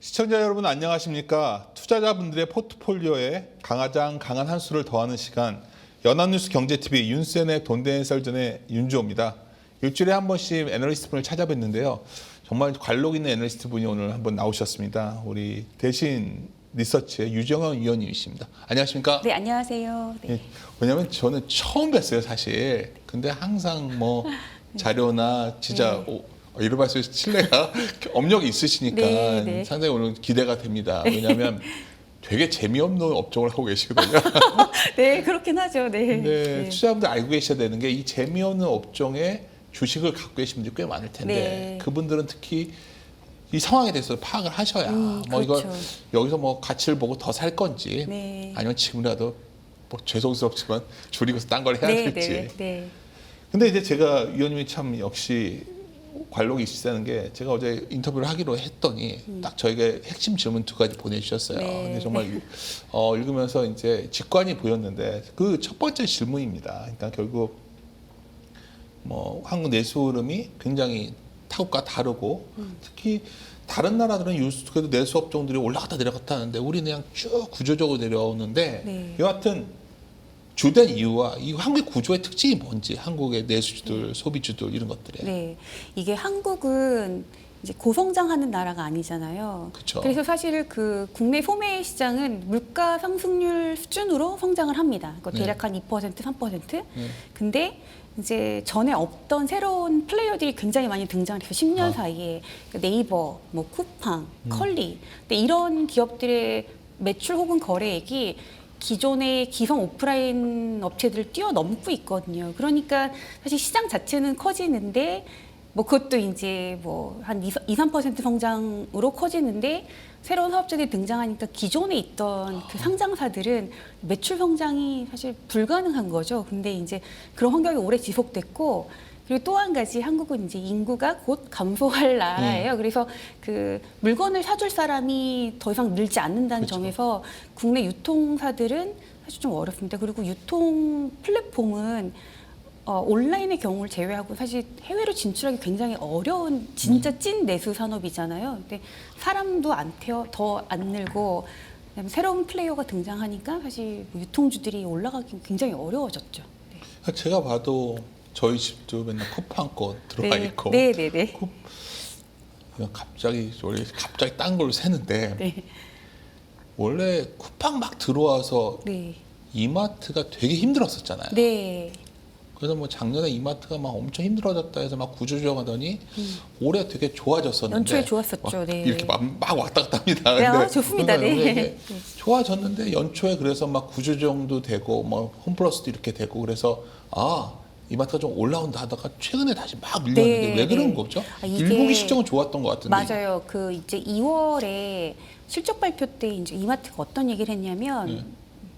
시청자 여러분 안녕하십니까? 투자자분들의 포트폴리오에 가장 강한 한 수를 더하는 시간 연합뉴스 경제TV 윤센의 돈대행 썰전의 윤주호입니다. 일주일에 한 번씩 애널리스트 분을 찾아뵙는데요. 정말 관록 있는 애널리스트 분이 오늘 한번 나오셨습니다. 우리 대신 리서치의 유정현 위원님이십니다. 안녕하십니까? 네, 안녕하세요. 네. 왜냐하면 저는 처음 뵀어요, 사실. 근데 항상 뭐 자료나 진짜 이런 말씀에서 신뢰가 업력이 있으시니까 네. 상당히 오늘 기대가 됩니다. 왜냐하면 되게 재미없는 업종을 하고 계시거든요. 네, 그렇긴 하죠. 네. 근데 투자자분들 알고 계셔야 되는 게 이 재미없는 업종에 주식을 갖고 계신 분들이 꽤 많을 텐데 네. 그분들은 특히 이 상황에 대해서 파악을 하셔야 뭐 그렇죠. 이걸 여기서 뭐 가치를 보고 더 살 건지 네. 아니면 지금이라도 뭐 죄송스럽지만 줄이고서 딴 걸 해야 될지. 네. 근데 이제 제가 위원님이 참 역시 관록이 있으시다는 게 제가 어제 인터뷰를 하기로 했더니 딱 저에게 핵심 질문 두 가지 보내주셨어요. 네. 근데 정말 읽으면서 이제 직관이 보였는데 그 첫 번째 질문입니다. 그러니까 결국 뭐 한국 내수 흐름이 굉장히 타국과 다르고 특히 다른 나라들은 그래도 내수 업종들이 올라갔다 내려갔다 하는데 우리는 그냥 쭉 구조적으로 내려오는데 네. 여하튼 주된 이유와 이 한국의 구조의 특징이 뭔지 한국의 내수주들, 소비주들 이런 것들에. 네. 이게 한국은 이제 고성장하는 나라가 아니잖아요. 그쵸. 그래서 사실 그 국내 소매 시장은 물가 상승률 수준으로 성장을 합니다. 그러니까 대략 한 2%, 3%. 근데 이제 전에 없던 새로운 플레이어들이 굉장히 많이 등장해서 10년 사이에 그러니까 네이버, 뭐 쿠팡, 컬리. 근데 이런 기업들의 매출 혹은 거래액이 기존의 기성 오프라인 업체들을 뛰어넘고 있거든요. 그러니까 사실 시장 자체는 커지는데 뭐 그것도 이제 뭐 한 2, 3% 성장으로 커지는데 새로운 사업자들이 등장하니까 기존에 있던 그 상장사들은 매출 성장이 사실 불가능한 거죠. 근데 이제 그런 환경이 오래 지속됐고 그리고 또 한 가지 한국은 이제 인구가 곧 감소할 나라예요. 그래서 그 물건을 사줄 사람이 더 이상 늘지 않는다는 그렇죠. 점에서 국내 유통사들은 사실 좀 어렵습니다. 그리고 유통 플랫폼은 온라인의 경우를 제외하고 사실 해외로 진출하기 굉장히 어려운 진짜 찐 내수 산업이잖아요. 근데 사람도 더 안 늘고 그다음에 새로운 플레이어가 등장하니까 사실 유통주들이 올라가기 굉장히 어려워졌죠. 네. 제가 봐도 저희 집도 맨날 쿠팡 거 들어와 있고. 네. 갑자기 딴 걸로 새는데 네. 원래 쿠팡 막 들어와서 네. 이마트가 되게 힘들었었잖아요. 네. 그래서 뭐 작년에 이마트가 막 엄청 힘들어졌다 해서 막 구조조정하더니 올해 되게 좋아졌었는데 연초에 좋았었죠. 막 네. 이렇게 막 왔다 갔다 합니다. 네, 좋습니다. 네. 이게 좋아졌는데 연초에 그래서 막 구조조정도 되고 뭐 홈플러스도 이렇게 되고 그래서 이마트가 좀 올라온다 하다가 최근에 다시 막 밀렸는데 왜 그런 거죠? 이게 1분기 실적은 좋았던 것 같은데. 맞아요. 그 이제 2월에 실적 발표 때 이제 이마트가 어떤 얘기를 했냐면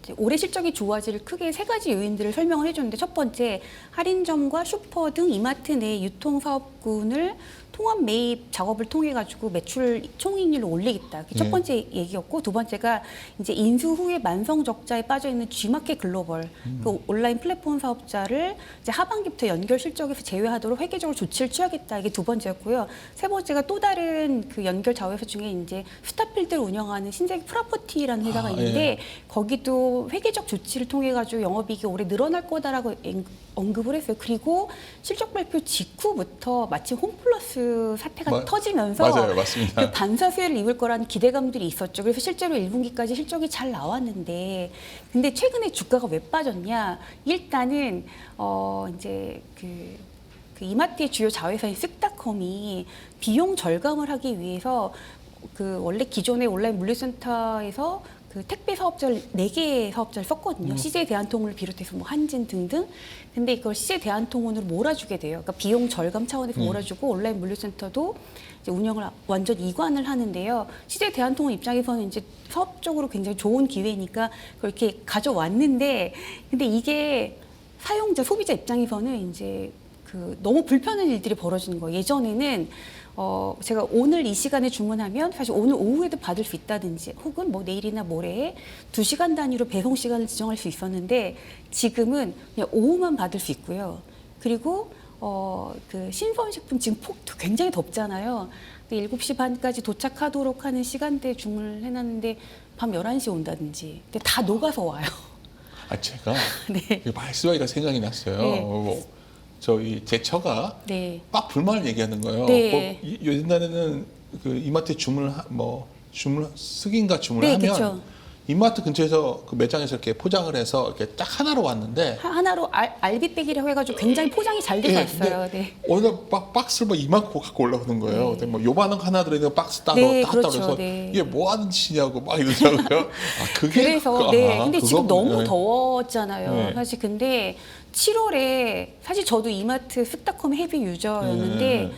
이제 올해 실적이 좋아질 크게 세 가지 요인들을 설명을 해줬는데 첫 번째 할인점과 슈퍼 등 이마트 내 유통 사업군을 통합 매입 작업을 통해 가지고 매출 총이익률을 올리겠다. 그게 첫 번째 얘기였고 두 번째가 이제 인수 후에 만성 적자에 빠져 있는 G마켓 글로벌 그 온라인 플랫폼 사업자를 이제 하반기부터 연결 실적에서 제외하도록 회계적으로 조치를 취하겠다. 이게 두 번째였고요. 세 번째가 또 다른 그 연결 자회사 중에 이제 스타필드를 운영하는 신세계 프로퍼티라는 회사가 있는데 거기도 회계적 조치를 통해 가지고 영업이익이 올해 늘어날 거다라고 언급을 했어요. 그리고 실적 발표 직후부터 마침 홈플러스 사태가 터지면서 맞아요, 맞습니다. 그 반사세를 입을 거라는 기대감들이 있었죠. 그래서 실제로 1분기까지 실적이 잘 나왔는데, 근데 최근에 주가가 왜 빠졌냐? 일단은 이제 그 이마트의 주요 자회사인 쓱닷컴이 비용 절감을 하기 위해서 그 원래 기존의 온라인 물류센터에서 그 택배 사업자를 4개의 사업자를 썼거든요. CJ 대한통운을 비롯해서 뭐 한진 등등. 근데 이걸 CJ 대한통운으로 몰아주게 돼요. 그러니까 비용 절감 차원에서 몰아주고 온라인 물류센터도 이제 운영을 완전 이관을 하는데요. CJ 대한통운 입장에서는 이제 사업적으로 굉장히 좋은 기회니까 그렇게 가져왔는데, 근데 이게 사용자 소비자 입장에서는 이제 그 너무 불편한 일들이 벌어지는 거예요. 예전에는 제가 오늘 이 시간에 주문하면 사실 오늘 오후에도 받을 수 있다든지 혹은 뭐 내일이나 모레에 2시간 단위로 배송 시간을 지정할 수 있었는데 지금은 그냥 오후만 받을 수 있고요. 그리고 그 신선식품 지금 굉장히 덥잖아요. 7시 반까지 도착하도록 하는 시간대에 주문을 해놨는데 밤 11시에 온다든지. 근데 다 녹아서 와요. 아, 제가 네. 말씀하니까 생각이 났어요. 네. 저희 제 처가 네. 막 불만을 얘기하는 거예요. 네. 옛날에는 그 이마트에 주문 승인가 주문을 네, 하면 그쵸. 이마트 근처에서 그 매장에서 이렇게 포장을 해서 이렇게 딱 하나로 왔는데 하나로 알비백이라고 해가지고 굉장히 포장이 잘 돼서 왔어요. 네. 어느 박스를 막 이만큼 갖고 올라오는 거예요. 네. 근데 뭐 요만한 거 하나 들어있는 박스 따로 네, 딱 그렇죠. 따로서 네. 이게 뭐 하는 짓이냐고 막 이러더라고요. 아, 그게 그래서 네. 근데 지금 그거군요. 너무 네. 더웠잖아요. 네. 사실 근데 7월에 사실 저도 이마트 쓱닷컴 헤비 유저였는데 네.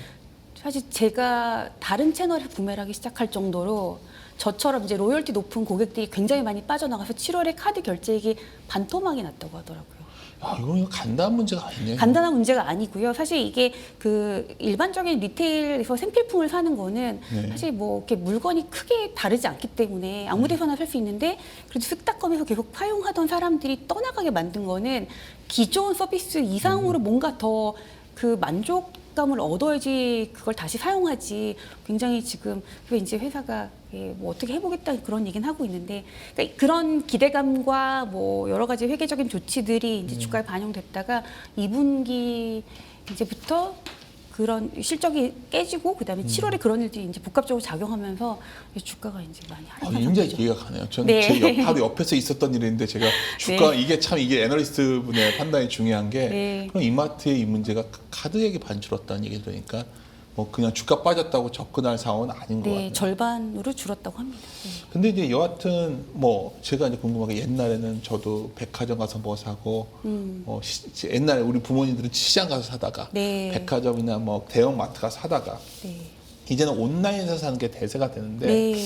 사실 제가 다른 채널에서 구매를 하기 시작할 정도로 저처럼 이제 로열티 높은 고객들이 굉장히 많이 빠져나가서 7월에 카드 결제액이 반토막이 났다고 하더라고요. 아, 이거 간단한 문제가 아니네요. 간단한 문제가 아니고요. 사실 이게 그 일반적인 리테일에서 생필품을 사는 거는 네. 사실 뭐 이렇게 물건이 크게 다르지 않기 때문에 아무 데서나 살 수 있는데 그래도 쓱닷컴에서 계속 사용하던 사람들이 떠나가게 만든 거는 기존 서비스 이상으로 뭔가 더 그 만족감을 얻어야지 그걸 다시 사용하지. 굉장히 지금 그 이제 회사가 뭐 어떻게 해보겠다 그런 얘기는 하고 있는데 그러니까 그런 기대감과 뭐 여러 가지 회계적인 조치들이 이제 주가에 반영됐다가 2분기 이제부터 그런 실적이 깨지고 그다음에 7월에 그런 일들이 이제 복합적으로 작용하면서 주가가 이제 많이 하락한 굉장히 상태죠. 이해가 가네요. 저는 네. 제 바로 옆에서 있었던 일인데 제가 주가 이게 애널리스트 분의 판단이 중요한 게 네. 그럼 이마트의 이 문제가 카드액이 반줄었다는 얘기 들으니까 뭐 그냥 주가 빠졌다고 접근할 상황은 아닌 것 네, 같아요. 절반으로 줄었다고 합니다. 네. 근데 이제 여하튼 뭐 제가 이제 궁금한 게 옛날에는 저도 백화점 가서 뭐 사고 옛날에 우리 부모님들은 시장 가서 사다가 네. 백화점이나 뭐 대형 마트 가서 사다가 네. 이제는 온라인에서 사는 게 대세가 되는데 네.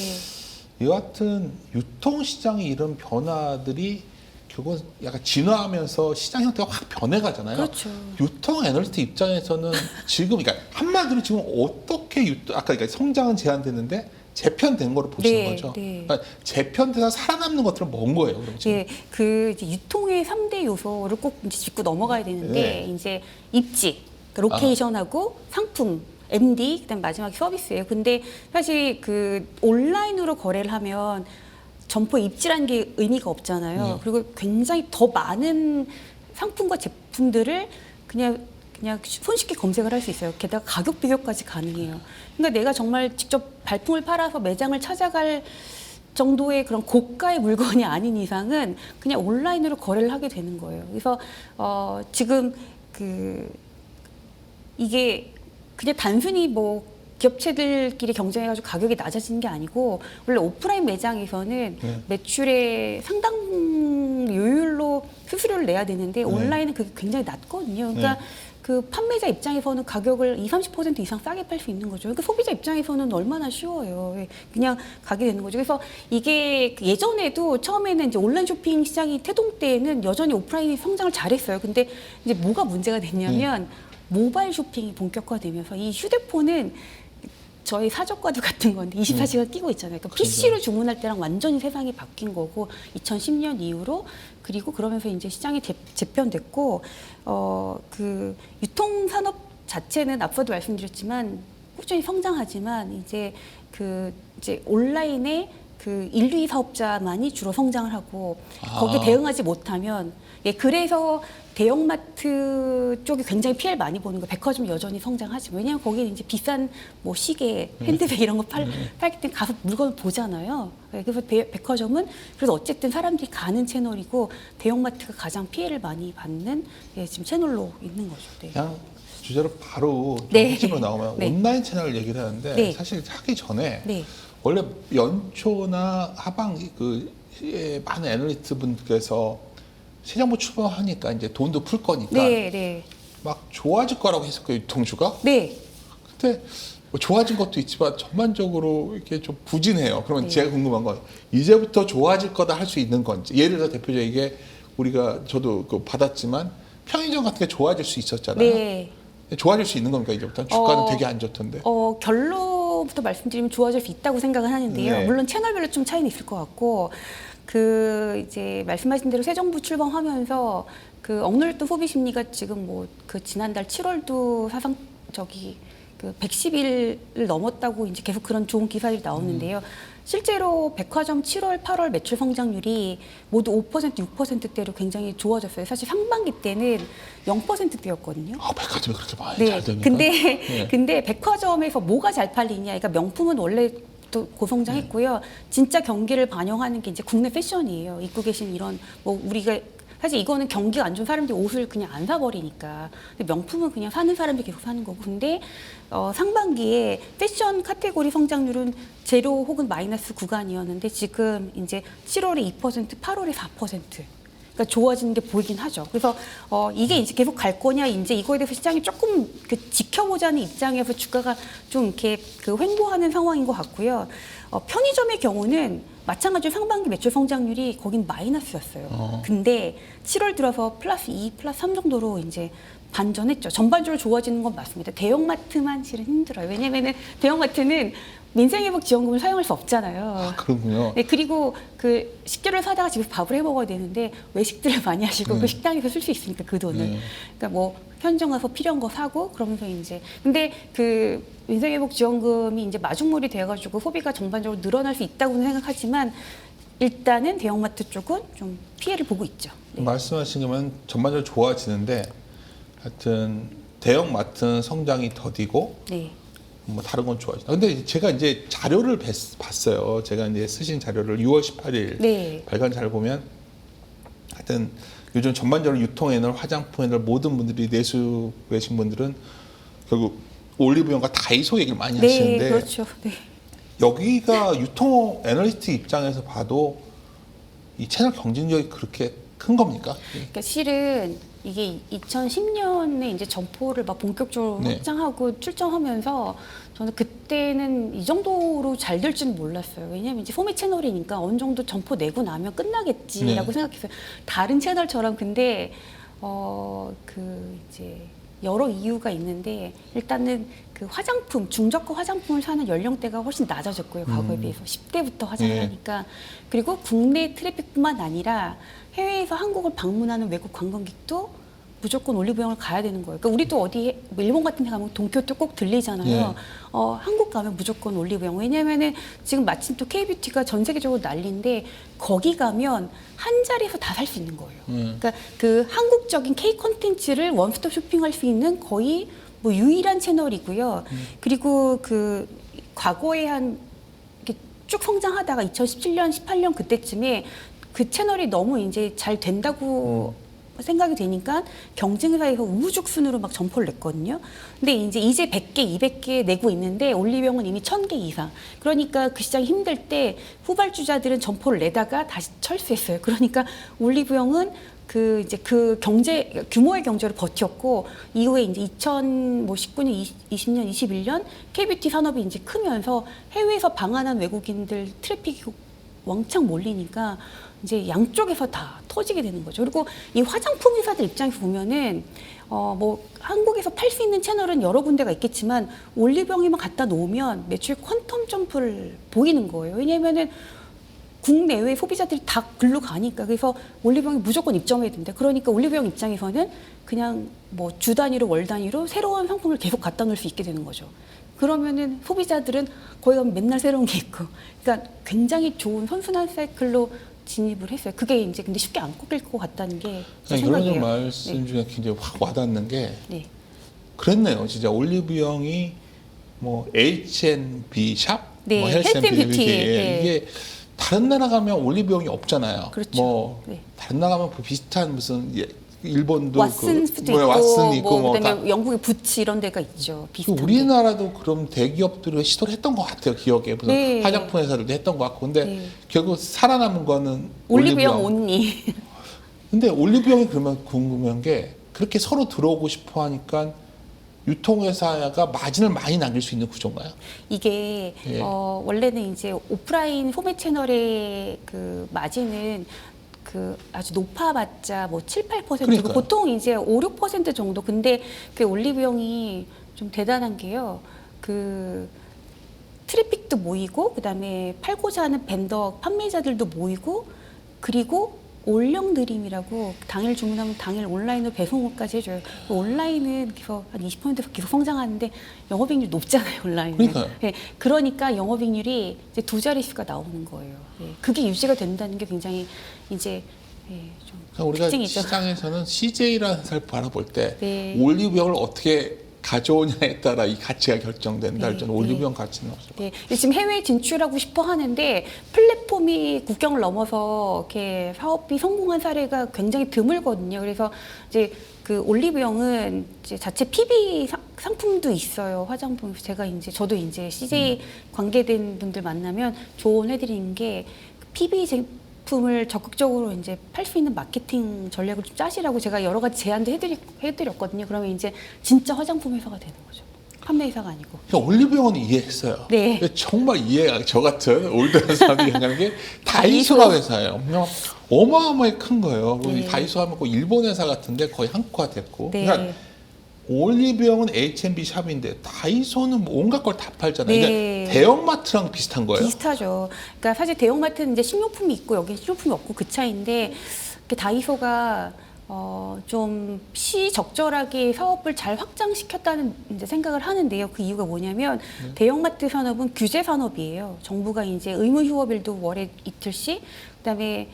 여하튼 유통시장의 이런 변화들이 결국은 약간 진화하면서 시장 형태가 확 변해가잖아요. 그렇죠. 유통 애널리스트 입장에서는 지금 그러니까 한마디로 지금 어떻게 아까 그러니까 성장은 제한됐는데 재편된 거로 보시는 네, 거죠. 네. 그러니까 재편돼서 살아남는 것들은 뭔 거예요, 그럼 지금? 예, 그 이제 유통의 3대 요소를 꼭 이제 짚고 넘어가야 되는데 네. 이제 입지, 그러니까 로케이션하고 상품, MD, 그다음 마지막에 서비스예요. 근데 사실 그 온라인으로 거래를 하면 점포 입지라는 게 의미가 없잖아요. 그리고 굉장히 더 많은 상품과 제품들을 그냥 손쉽게 검색을 할 수 있어요. 게다가 가격 비교까지 가능해요. 그러니까 내가 정말 직접 발품을 팔아서 매장을 찾아갈 정도의 그런 고가의 물건이 아닌 이상은 그냥 온라인으로 거래를 하게 되는 거예요. 그래서 지금 이게 그냥 단순히 뭐 기업체들끼리 경쟁해가지고 가격이 낮아지는 게 아니고 원래 오프라인 매장에서는 매출의 상당 요율로 수수료를 내야 되는데 온라인은 그게 굉장히 낮거든요. 그러니까 그 판매자 입장에서는 가격을 20-30% 이상 싸게 팔 수 있는 거죠. 그러니까 소비자 입장에서는 얼마나 쉬워요. 그냥 가게 되는 거죠. 그래서 이게 예전에도 처음에는 이제 온라인 쇼핑 시장이 태동 때에는 여전히 오프라인이 성장을 잘했어요. 근데 이제 뭐가 문제가 됐냐면 모바일 쇼핑이 본격화되면서 이 휴대폰은 저희 사족과도 같은 건데 24시간 끼고 있잖아요. 그러니까 PC로 주문할 때랑 완전히 세상이 바뀐 거고 2010년 이후로 그리고 그러면서 이제 시장이 재편됐고 그 유통 산업 자체는 앞서도 말씀드렸지만 꾸준히 성장하지만 이제 온라인에 그 1, 2 사업자만이 주로 성장을 하고 거기에 대응하지 못하면 그래서 대형마트 쪽이 굉장히 피해를 많이 보는 거예요. 백화점 여전히 성장하지. 왜냐하면 거기는 이제 비싼 뭐 시계, 핸드백 이런 거 팔기 때문에 가서 물건을 보잖아요. 그래서 백화점은 그래서 어쨌든 사람들이 가는 채널이고 대형마트가 가장 피해를 많이 받는 지금 채널로 있는 거죠. 네. 그냥 주제로 바로 네. 핵심으로 나오면 네. 온라인 채널 얘기를 하는데 네. 사실 하기 전에 네. 원래 연초나 하반기 많은 애널리스트 분께서 새 정부 출범하니까 이제 돈도 풀 거니까 네. 막 좋아질 거라고 했었고요, 유통주가. 네. 근데 뭐 좋아진 것도 있지만 전반적으로 이렇게 좀 부진해요. 그러면 네. 제가 궁금한 건 이제부터 좋아질 거다 할 수 있는 건지. 예를 들어 대표적이게 우리가 저도 받았지만 편의점 같은 게 좋아질 수 있었잖아요. 네. 좋아질 수 있는 겁니까 이제부터? 주가는 되게 안 좋던데. 결론부터 말씀드리면 좋아질 수 있다고 생각은 하는데요. 네. 물론 채널별로 좀 차이는 있을 것 같고 이제 말씀하신 대로 새 정부 출범하면서 억눌렸던 소비 심리가 지금 뭐 지난달 7월도 그 110일을 넘었다고 이제 계속 그런 좋은 기사들이 나오는데요. 실제로 백화점 7월, 8월 매출 성장률이 모두 5%, 6%대로 굉장히 좋아졌어요. 사실 상반기 때는 0%대였거든요. 아, 백화점이 그렇게 많이 네. 잘 되니까. 근데 백화점에서 뭐가 잘 팔리냐? 그러니까 명품은 원래 또 고성장했고요. 진짜 경기를 반영하는 게 이제 국내 패션이에요. 입고 계신 이런 뭐 우리가 사실 이거는 경기가 안 좋은 사람들이 옷을 그냥 안 사버리니까. 근데 명품은 그냥 사는 사람들이 계속 사는 거고. 근데 상반기에 패션 카테고리 성장률은 제로 혹은 마이너스 구간이었는데 지금 이제 7월에 2%, 8월에 4%. 그러니까 좋아지는 게 보이긴 하죠. 그래서 이게 이제 계속 갈 거냐, 이제 이거에 대해서 시장이 조금 그 지켜보자는 입장에서 주가가 좀 이렇게 그 횡보하는 상황인 것 같고요. 편의점의 경우는 마찬가지로 상반기 매출 성장률이 거긴 마이너스였어요. 근데 7월 들어서 플러스 2, 플러스 3 정도로 이제 반전했죠. 전반적으로 좋아지는 건 맞습니다. 대형마트만 실은 힘들어요. 왜냐면은 대형마트는 민생회복 지원금을 사용할 수 없잖아요. 아, 그렇군요. 네, 그리고 그 식재료를 사다가 집에서 밥을 해 먹어야 되는데 외식들을 많이 하시고 그 식당에서 쓸 수 있으니까 그 돈을. 그러니까 뭐 편의점 가서 필요한 거 사고 그러면서 이제 근데 그 민생회복 지원금이 이제 마중물이 되어가지고 소비가 전반적으로 늘어날 수 있다고는 생각하지만 일단은 대형마트 쪽은 좀 피해를 보고 있죠. 네. 말씀하신 거면 전반적으로 좋아지는데 하여튼 대형마트는 성장이 더디고 네. 뭐 다른 건 좋아지다. 근데 제가 이제 자료를 봤어요. 제가 이제 쓰신 자료를 6월 18일 네. 발간 자료 보면 하여튼 요즘 전반적으로 유통 애널, 화장품 애널 모든 분들이 내수 계신 분들은 결국 올리브영과 다이소 얘기를 많이 네, 하시는데 그렇죠. 네. 여기가 유통 애널리스트 입장에서 봐도 이 채널 경쟁력이 그렇게 큰 겁니까? 그러니까 실은 이게 2010년에 이제 점포를 막 본격적으로 네. 확장하고 출점하면서 저는 그때는 이 정도로 잘 될 줄은 몰랐어요. 왜냐하면 이제 소매 채널이니까 어느 정도 점포 내고 나면 끝나겠지라고 네. 생각했어요. 다른 채널처럼 근데 그 이제 여러 이유가 있는데 일단은 그 화장품 중저가 화장품을 사는 연령대가 훨씬 낮아졌고요. 과거에 비해서 10대부터 화장을 예. 하니까 그리고 국내 트래픽뿐만 아니라 해외에서 한국을 방문하는 외국 관광객도 무조건 올리브영을 가야 되는 거예요. 그러니까 우리도 어디 뭐 일본 같은 데 가면 돈키호테 꼭 들리잖아요. 예. 한국 가면 무조건 올리브영. 왜냐면은 지금 마침 또 K뷰티가 전 세계적으로 난리인데 거기 가면 한 자리에서 다 살 수 있는 거예요. 그러니까 그 한국적인 K 콘텐츠를 원스톱 쇼핑할 수 있는 거의 뭐 유일한 채널이고요. 그리고 그 과거에 한 이렇게 쭉 성장하다가 2017년, 18년 그때쯤에 그 채널이 너무 이제 잘 된다고 생각이 되니까 경쟁사에서 우후죽순으로 막 점포를 냈거든요. 근데 이제 100개, 200개 내고 있는데 올리브영은 이미 1000개 이상. 그러니까 그 시장이 힘들 때 후발주자들은 점포를 내다가 다시 철수했어요. 그러니까 올리브영은 그 이제 그 경제 규모의 경제를 버텼고 이후에 이제 2019년, 20년, 21년 K뷰티 산업이 이제 크면서 해외에서 방한한 외국인들 트래픽이 왕창 몰리니까 이제 양쪽에서 다 터지게 되는 거죠. 그리고 이 화장품 회사들 입장에서 보면은 뭐 한국에서 팔 수 있는 채널은 여러 군데가 있겠지만 올리브영에만 갖다 놓으면 매출 퀀텀 점프를 보이는 거예요. 왜냐면은 국내외 소비자들이 다 글로 가니까. 그래서 올리브영이 무조건 입점해야 된다. 그러니까 올리브영 입장에서는 그냥 뭐 주 단위로 월 단위로 새로운 상품을 계속 갖다 놓을 수 있게 되는 거죠. 그러면은 소비자들은 거기 가면 맨날 새로운 게 있고. 그러니까 굉장히 좋은 선순환 사이클로 진입을 했어요. 그게 이제 근데 쉽게 안 꺾일 것 같다는 게 제 이런 생각이에요. 말씀 중에 굉장히 확 와닿는 게 네. 그랬네요. 진짜 올리브영이 뭐 H&B 샵, 네, 뭐 헬스앤뷰티 헬스앤뷰티. 네. 이게 다른 나라 가면 올리브영이 없잖아요. 그렇죠. 뭐 네. 다른 나라 가면 그 비슷한 무슨 일본도 왓슨스도 뭐 왓슨 있고 뭐 그다음에 다. 영국의 부츠 이런 데가 있죠. 비슷한 데. 우리나라도 그럼 대기업들이 시도를 했던 것 같아요. 기억에 무슨 네. 화장품 회사들도 했던 것 같고, 근데 네. 결국 살아남은 거는 올리브영 온리. 근데 올리브영이 그러면 궁금한 게 그렇게 서로 들어오고 싶어 하니까 유통회사가 마진을 많이 남길 수 있는 구조인가요? 이게 예. 원래는 이제 오프라인 소매 채널의 그 마진은 그 아주 높아봤자 뭐 7, 8%고 그러니까요. 보통 이제 5, 6% 정도. 근데 그 올리브영이 좀 대단한 게요. 그 트래픽도 모이고 그다음에 팔고자 하는 벤더 판매자들도 모이고 그리고 올영 드림이라고 당일 주문하면 당일 온라인으로 배송까지 해줘요. 온라인은 그래서 한 20%에서 계속 성장하는데 영업이익률 높잖아요, 온라인은. 그러니까요. 네, 그러니까 영업이익률이 이제 두 자릿수가 나오는 거예요. 네, 그게 유지가 된다는 게 굉장히 이제 좀 그러니까 우리가 특징이죠. 시장에서는 CJ라는 회사를 바라볼 때 네. 올리브영을 어떻게 가져오냐에 따라 이 가치가 결정된다 할 네, 때는 올리브영 가치는 없어요. 네, 근데 지금 해외 진출하고 싶어 하는데 플랫폼이 국경을 넘어서 이렇게 사업이 성공한 사례가 굉장히 드물거든요. 그래서 이제 그 올리브영은 이제 자체 PB 상품도 있어요. 화장품. 제가 이제 저도 이제 CJ 관계된 분들 만나면 조언해드리는 게 PB 제품을 적극적으로 이제 팔 수 있는 마케팅 전략을 좀 짜시라고 제가 여러 가지 제안도 해드렸거든요. 그러면 이제 진짜 화장품 회사가 되는 거죠. 판매 회사가 아니고. 그러니까 올리브영은 이해했어요. 네. 근데 정말 이해가 저 같은 올드한 사람들이 얘기하는 게 다이소가 회사예요. 그냥 어마어마하게 큰 거예요. 그리고 이 네. 다이소 하면 꼭 일본 회사 같은데 거의 한국화됐고. 네. 그러니까 올리브영은 H&B 샵인데 다이소는 뭐 온갖 걸 다 팔잖아요. 네. 그러니까 대형마트랑 비슷한 거예요. 비슷하죠. 그러니까 사실 대형마트는 이제 식료품이 있고 여기 식료품이 없고 그 차이인데 그 다이소가 좀 시적절하게 사업을 잘 확장시켰다는 이제 생각을 하는데요. 그 이유가 뭐냐면 대형마트 산업은 규제 산업이에요. 정부가 이제 의무 휴업일도 월에 이틀씩, 그다음에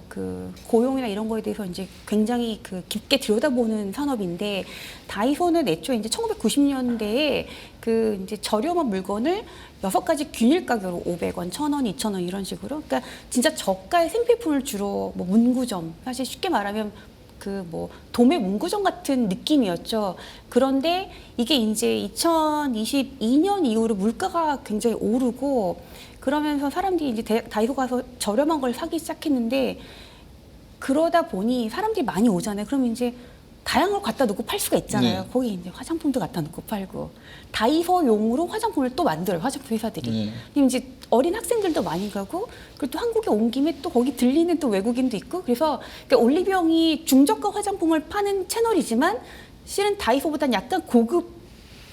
그 고용이나 이런 거에 대해서 이제 굉장히 그 깊게 들여다보는 산업인데 다이소는 애초에 이제 1990년대에 그 이제 저렴한 물건을 6가지 균일 가격으로 500원, 1,000원, 2,000원 이런 식으로, 그러니까 진짜 저가의 생필품을 주로 뭐 문구점, 사실 쉽게 말하면 그 뭐 도매 문구점 같은 느낌이었죠. 그런데 이게 이제 2022년 이후로 물가가 굉장히 오르고 그러면서 사람들이 이제 다이소 가서 저렴한 걸 사기 시작했는데 그러다 보니 사람들이 많이 오잖아요. 그러면 이제 다양한 걸 갖다 놓고 팔 수가 있잖아요. 네. 거기 이제 화장품도 갖다 놓고 팔고 다이소용으로 화장품을 또 만들어요. 화장품 회사들이. 네. 그럼 이제 어린 학생들도 많이 가고 그리고 또 한국에 온 김에 또 거기 들리는 또 외국인도 있고 그래서 그러니까 올리브영이 중저가 화장품을 파는 채널이지만 실은 다이소보다는 약간 고급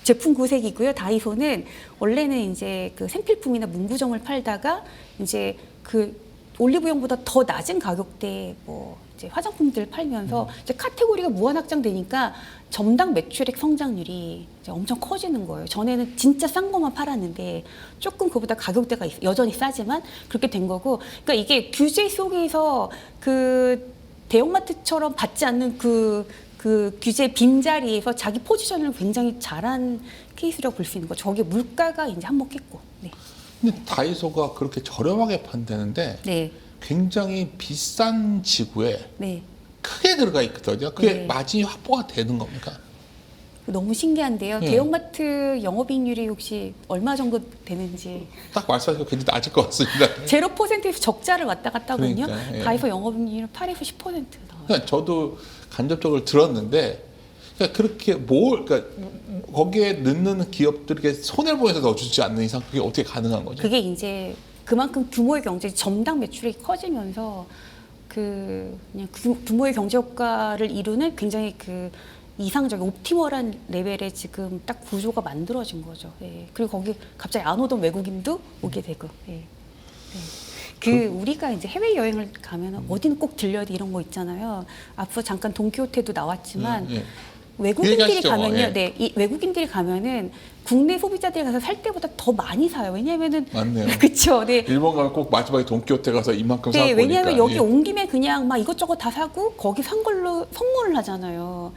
제품 구색이고요. 다이소는 원래는 이제 그 생필품이나 문구점을 팔다가 이제 그 올리브영보다 더 낮은 가격대에 뭐 이제 화장품들을 팔면서 이제 카테고리가 무한 확장되니까 점당 매출액 성장률이 이제 엄청 커지는 거예요. 전에는 진짜 싼 것만 팔았는데 조금 그보다 가격대가 여전히 싸지만 그렇게 된 거고, 그러니까 이게 규제 속에서 그 대형마트처럼 받지 않는 그 규제 빈자리에서 자기 포지션을 굉장히 잘한 케이스라고 볼 수 있는 거죠. 거기에 물가가 이제 한몫했고. 네. 근데 다이소가 그렇게 저렴하게 판다는데 네. 굉장히 비싼 지구에 네. 크게 들어가 있거든요. 그게 네. 마진이 확보가 되는 겁니까? 너무 신기한데요. 네. 대형마트 영업이익률이 혹시 얼마 정도 되는지. 딱 말씀하시고 굉장히 낮을 것 같습니다. 0%에서 적자를 왔다 갔다 하거든요. 그러니까요. 예. 다이소 영업이익률은 8에서 10% 나와요. 그러니까 저도 간접적으로 들었는데 그러니까 그렇게 그러니까 거기에 넣는 기업들에게 손해를 보여서 넣어주지 않는 이상 그게 어떻게 가능한 거죠? 그게 이제 그만큼 규모의 경제, 점당 매출이 커지면서 그 그냥 규모의 경제 효과를 이루는 굉장히 그 이상적인 옵티멀한 레벨의 지금 딱 구조가 만들어진 거죠. 예. 그리고 거기 갑자기 안 오던 외국인도 오게 되고. 예. 예. 그 우리가 이제 해외 여행을 가면 어디는 꼭 들려야 돼 이런 거 있잖아요. 앞서 잠깐 돈키호테도 나왔지만 예. 외국인들이 얘기하시죠. 가면요, 예. 네, 이 외국인들이 가면은 국내 소비자들이 가서 살 때보다 더 많이 사요. 왜냐하면은 맞네요. 그렇죠, 네. 일본 가면 꼭 마지막에 돈키호테 가서 이만큼 사고 네, 오니까. 왜냐하면 여기 예. 온 김에 그냥 막 이것저것 다 사고 거기 산 걸로 선물을 하잖아요.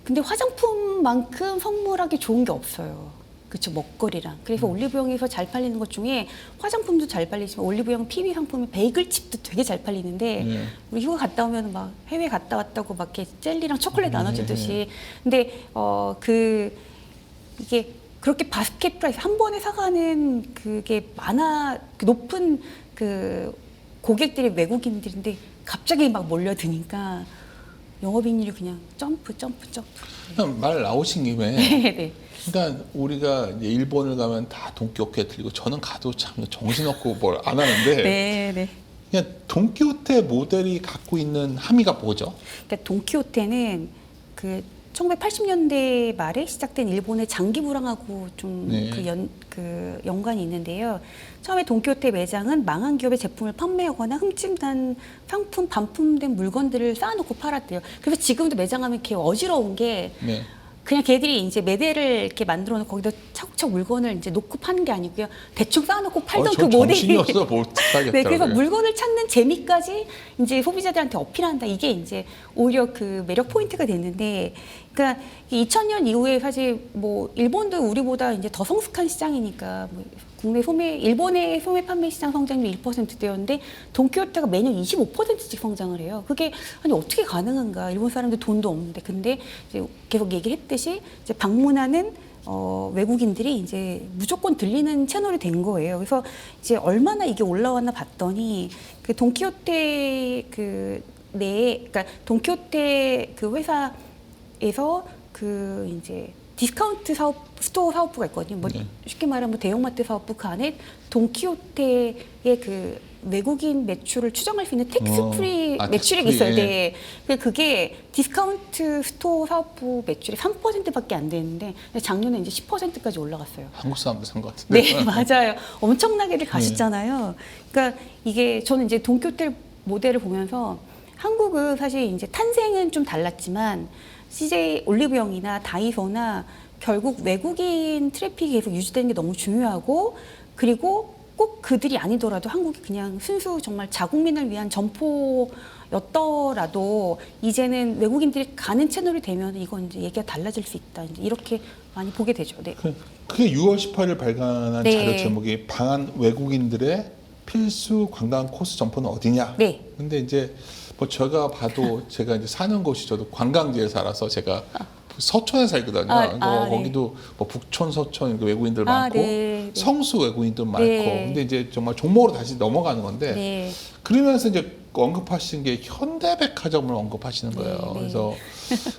근데 화장품만큼 선물하기 좋은 게 없어요. 그렇죠, 먹거리랑. 그래서 올리브영에서 잘 팔리는 것 중에 화장품도 잘 팔리지만 올리브영 PB 상품이 베이글칩도 되게 잘 팔리는데 예. 우리 휴가 갔다 오면 막 해외 갔다 왔다고 막 이렇게 젤리랑 초콜릿 나눠주듯이. 근데 그 이게 그렇게 바스켓 프라이스 한 번에 사가는 그게 높은 그 고객들이 외국인들인데 갑자기 막 몰려드니까 영업이익률이 그냥 점프. 그냥 말 나오신 김에 네. 그러니까 우리가 이제 일본을 가면 다 돈키호테 들리고 저는 가도 참 정신없고 뭘 안 하는데 네. 그냥 돈키호테 모델이 갖고 있는 함의가 뭐죠? 그러니까 돈키호테는 그 1980년대 말에 시작된 일본의 장기 불황하고 좀 네. 그 연관이 있는데요. 처음에 돈키호테 매장은 망한 기업의 제품을 판매하거나 흠집난 상품, 반품된 물건들을 쌓아놓고 팔았대요. 그래서 지금도 매장 가면 이렇게 어지러운 게 네. 그냥 걔들이 이제 매대를 이렇게 만들어 놓고 거기다 차곡차곡 물건을 이제 놓고 파는 게 아니고요. 대충 쌓아놓고 팔던 그 모델이. 정신이었어 못 사겠더라고요. 네, 그래서 물건을 찾는 재미까지 이제 소비자들한테 어필한다. 이게 이제 오히려 그 매력 포인트가 됐는데, 그러니까 2000년 이후에 사실 뭐 일본도 우리보다 이제 더 성숙한 시장이니까 뭐 일본의 소매 판매 시장 성장률이 1%대였는데 돈키호테가 매년 25%씩 성장을 해요. 그게 아니 어떻게 가능한가? 일본 사람들 돈도 없는데. 근데 이제 계속 얘기했듯이 이제 방문하는 외국인들이 이제 무조건 들리는 채널이 된 거예요. 그래서 이제 얼마나 이게 올라왔나 봤더니 그 돈키호테 그러니까 돈키호테 그 회사에서 그 이제 디스카운트 스토어 사업부가 있거든요. 뭐 네. 쉽게 말하면 대형마트 사업부 그 안에 돈키호테의 그 외국인 매출을 추정할 수 있는 텍스 프리 매출액이 텍스 프리, 있어요. 예. 네. 그게 디스카운트 스토어 사업부 매출이 3%밖에 안 되는데 작년에 이제 10%까지 올라갔어요. 한국 사람도 산 것 같은데. 네, 맞아요. 엄청나게들 가시잖아요. 그러니까 이게 저는 이제 돈키호테 모델을 보면서 한국은 사실 이제 탄생은 좀 달랐지만 CJ 올리브영이나 다이소나 결국 외국인 트래픽이 계속 유지되는 게 너무 중요하고, 그리고 꼭 그들이 아니더라도 한국이 그냥 순수 정말 자국민을 위한 점포였더라도 이제는 외국인들이 가는 채널이 되면 이건 이제 얘기가 달라질 수 있다. 이제 이렇게 많이 보게 되죠. 네. 그게 6월 18일 발간한 네. 자료 제목이 방한 외국인들의 필수 관광 코스 점포는 어디냐. 네. 근데 이제 뭐 제가 봐도 제가 이제 사는 곳이 저도 관광지에 살아서 제가 서촌에 살거든요. 네. 거기도 뭐 북촌, 서촌 이렇게 외국인들 아, 많고 네. 성수 외국인들 많고. 네. 근데 이제 정말 종목으로 다시 넘어가는 건데 네. 그러면서 이제 언급하신 게 현대백화점을 언급하시는 거예요. 네, 네. 그래서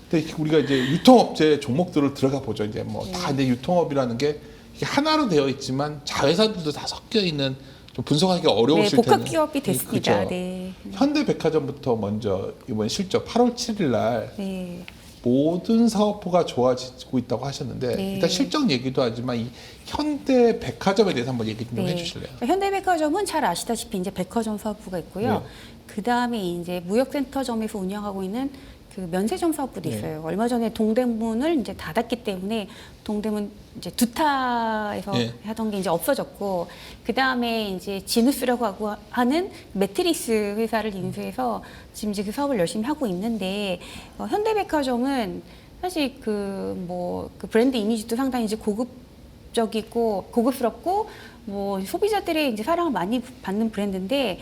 근데 우리가 이제 유통업체 종목들을 들어가 보죠. 이제 뭐 다 이제 유통업이라는 게 이게 하나로 되어 있지만 자회사들도 다 섞여 있는 좀 분석하기가 어려우실 네, 텐데. 복합 기업이 됐습니다. 그죠? 네. 현대백화점부터 먼저 이번 실적 8월 7일 날 네. 모든 사업부가 좋아지고 있다고 하셨는데 네. 일단 실적 얘기도 하지만 이 현대백화점에 대해서 한번 얘기 좀 네. 해주실래요? 현대백화점은 잘 아시다시피 이제 백화점 사업부가 있고요. 네. 그 다음에 이제 무역센터점에서 운영하고 있는 그 면세점 사업부도 네. 있어요. 얼마 전에 동대문을 이제 닫았기 때문에 동대문 이제 두타에서 네. 하던 게 이제 없어졌고, 그 다음에 이제 지누스라고 하는 매트리스 회사를 인수해서 지금 이제 그 사업을 열심히 하고 있는데, 현대백화점은 사실 그 브랜드 이미지도 상당히 이제 고급적이고 고급스럽고 뭐 소비자들의 이제 사랑을 많이 받는 브랜드인데,